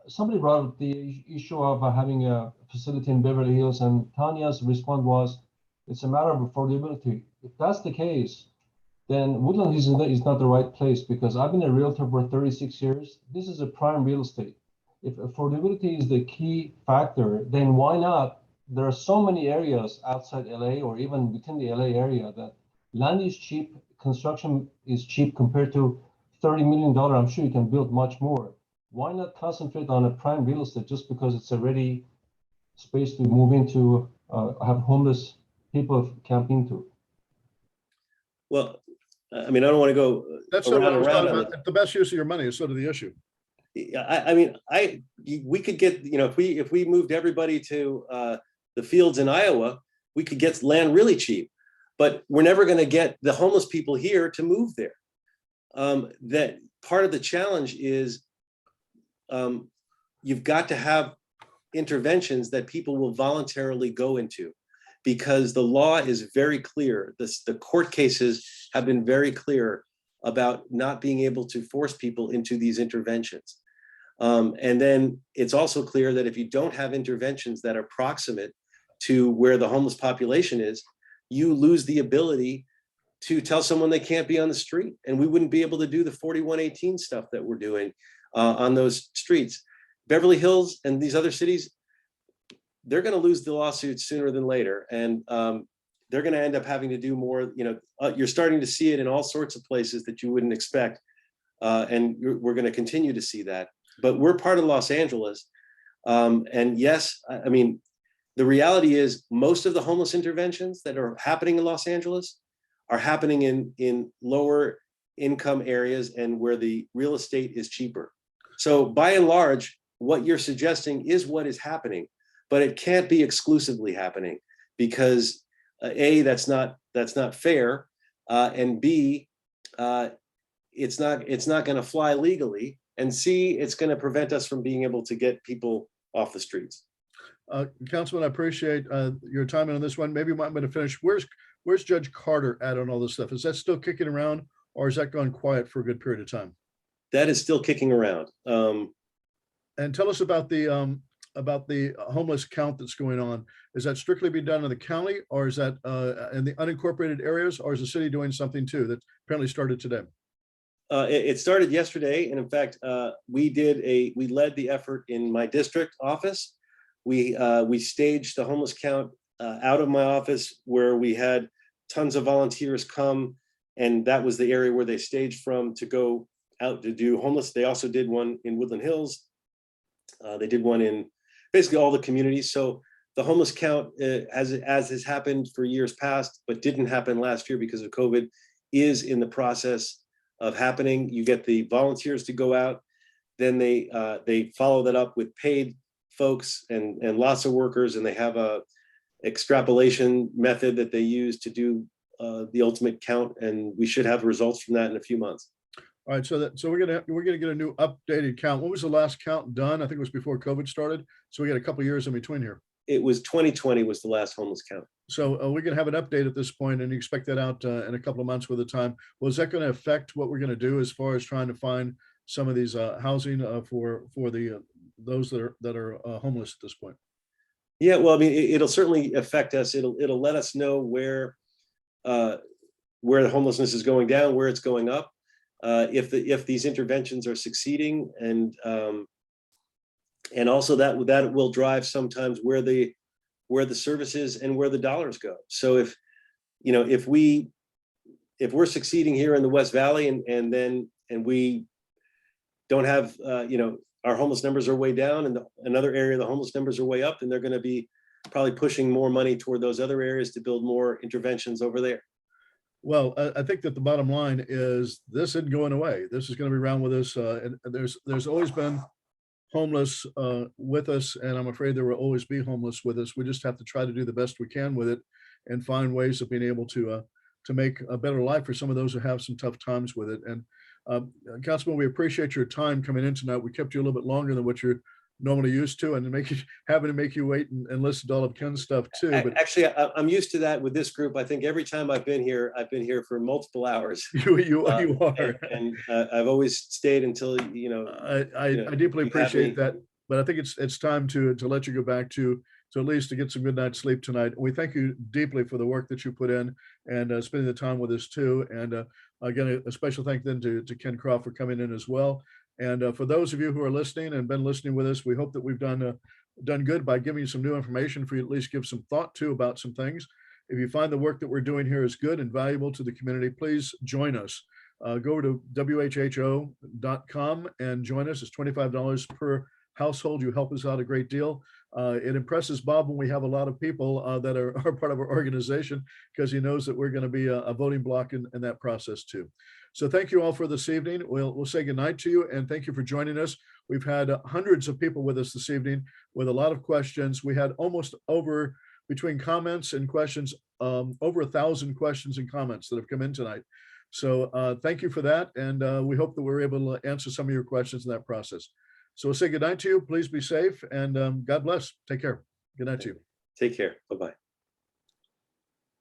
Somebody brought up the issue of having a facility in Beverly Hills, and Tanya's response was, it's a matter of affordability. If that's the case, then Woodland Hills is not the right place, because I've been a realtor for 36 years. This is a prime real estate. If affordability is the key factor, then why not? There are so many areas outside LA or even within the LA area that land is cheap, construction is cheap compared to $30 million. I'm sure you can build much more. Why not concentrate on a prime real estate just because it's a ready space to move into, have homeless people camp into? Well, I don't want to go That's around. The best use of your money is sort of the issue. We could get, if we moved everybody to the fields in Iowa, we could get land really cheap, but we're never going to get the homeless people here to move there. That part of the challenge is you've got to have interventions that people will voluntarily go into, because the law is very clear. The court cases have been very clear about not being able to force people into these interventions. And then it's also clear that if you don't have interventions that are proximate to where the homeless population is, you lose the ability to tell someone they can't be on the street. And we wouldn't be able to do the 4118 stuff that we're doing on those streets. Beverly Hills and these other cities, they're going to lose the lawsuits sooner than later. And they're going to end up having to do more. You're starting to see it in all sorts of places that you wouldn't expect. And we're going to continue to see that. But we're part of Los Angeles. And yes, the reality is most of the homeless interventions that are happening in Los Angeles are happening in lower income areas and where the real estate is cheaper. So by and large, what you're suggesting is what is happening, but it can't be exclusively happening, because A, that's not fair, and B, it's not going to fly legally, and C, it's going to prevent us from being able to get people off the streets. Councilman, I appreciate your time on this one. Maybe I'm going to finish. Where's Judge Carter at on all this stuff? Is that still kicking around, or has that gone quiet for a good period of time? That is still kicking around. And tell us about the homeless count that's going on. Is that strictly being done in the county, or is that in the unincorporated areas, or is the city doing something too that apparently started today? It started yesterday, and in fact, we led the effort in my district office. We staged the homeless count out of my office, where we had tons of volunteers come, and that was the area where they staged from to go out to do homeless. They also did one in Woodland Hills. They did one in basically all the communities. So the homeless count, as has happened for years past, but didn't happen last year because of COVID, is in the process of happening. You get the volunteers to go out, then they follow that up with paid folks and lots of workers, and they have a extrapolation method that they use to do the ultimate count, and we should have results from that in a few months. All right, so we're gonna get a new updated count. What was the last count done? I think it was before COVID started. So we got a couple of years in between here. It was 2020 was the last homeless count. So we're gonna have an update at this point, and you expect that out in a couple of months with the time. Well, is that gonna affect what we're gonna do as far as trying to find some of these housing for the those that are homeless at this point? Yeah, well, I mean, it'll certainly affect us. It'll let us know where the homelessness is going down, where it's going up, if these interventions are succeeding, and also that will drive sometimes where the services and where the dollars go. So if we're succeeding here in the West Valley, and we don't have our homeless numbers are way down, and another area the homeless numbers are way up, and they're going to be probably pushing more money toward those other areas to build more interventions over there. Well, I think that the bottom line is this isn't going away. This is going to be around with us, and there's always been homeless with us, and I'm afraid there will always be homeless with us. We just have to try to do the best we can with it, and find ways of being able to make a better life for some of those who have some tough times with it. And Councilman, we appreciate your time coming in tonight. We kept you a little bit longer than what you're normally used to, and having to make you wait and listen to all of Ken's stuff too. But actually, I'm used to that with this group. I think every time I've been here for multiple hours. You are, and I've always stayed until I deeply appreciate that, but I think it's time to let you go back to at least to get some good night's sleep tonight. We thank you deeply for the work that you put in, and spending the time with us too. And again, a special thank then to Ken Croft for coming in as well. And for those of you who are listening and been listening with us, we hope that we've done good by giving you some new information for you to at least give some thought to about some things. If you find the work that we're doing here is good and valuable to the community, please join us. Go to whho.com and join us. It's $25 per household. You help us out a great deal. It impresses Bob when we have a lot of people that are part of our organization, because he knows that we're going to be a voting block in that process too. So thank you all for this evening. We'll say goodnight to you, and thank you for joining us. We've had hundreds of people with us this evening with a lot of questions. We had almost between comments and questions, over 1,000 questions and comments that have come in tonight. So thank you for that. And we hope that we're able to answer some of your questions in that process. So we'll say goodnight to you. Please be safe, and God bless. Take care. Good night to you. Take care. Bye-bye.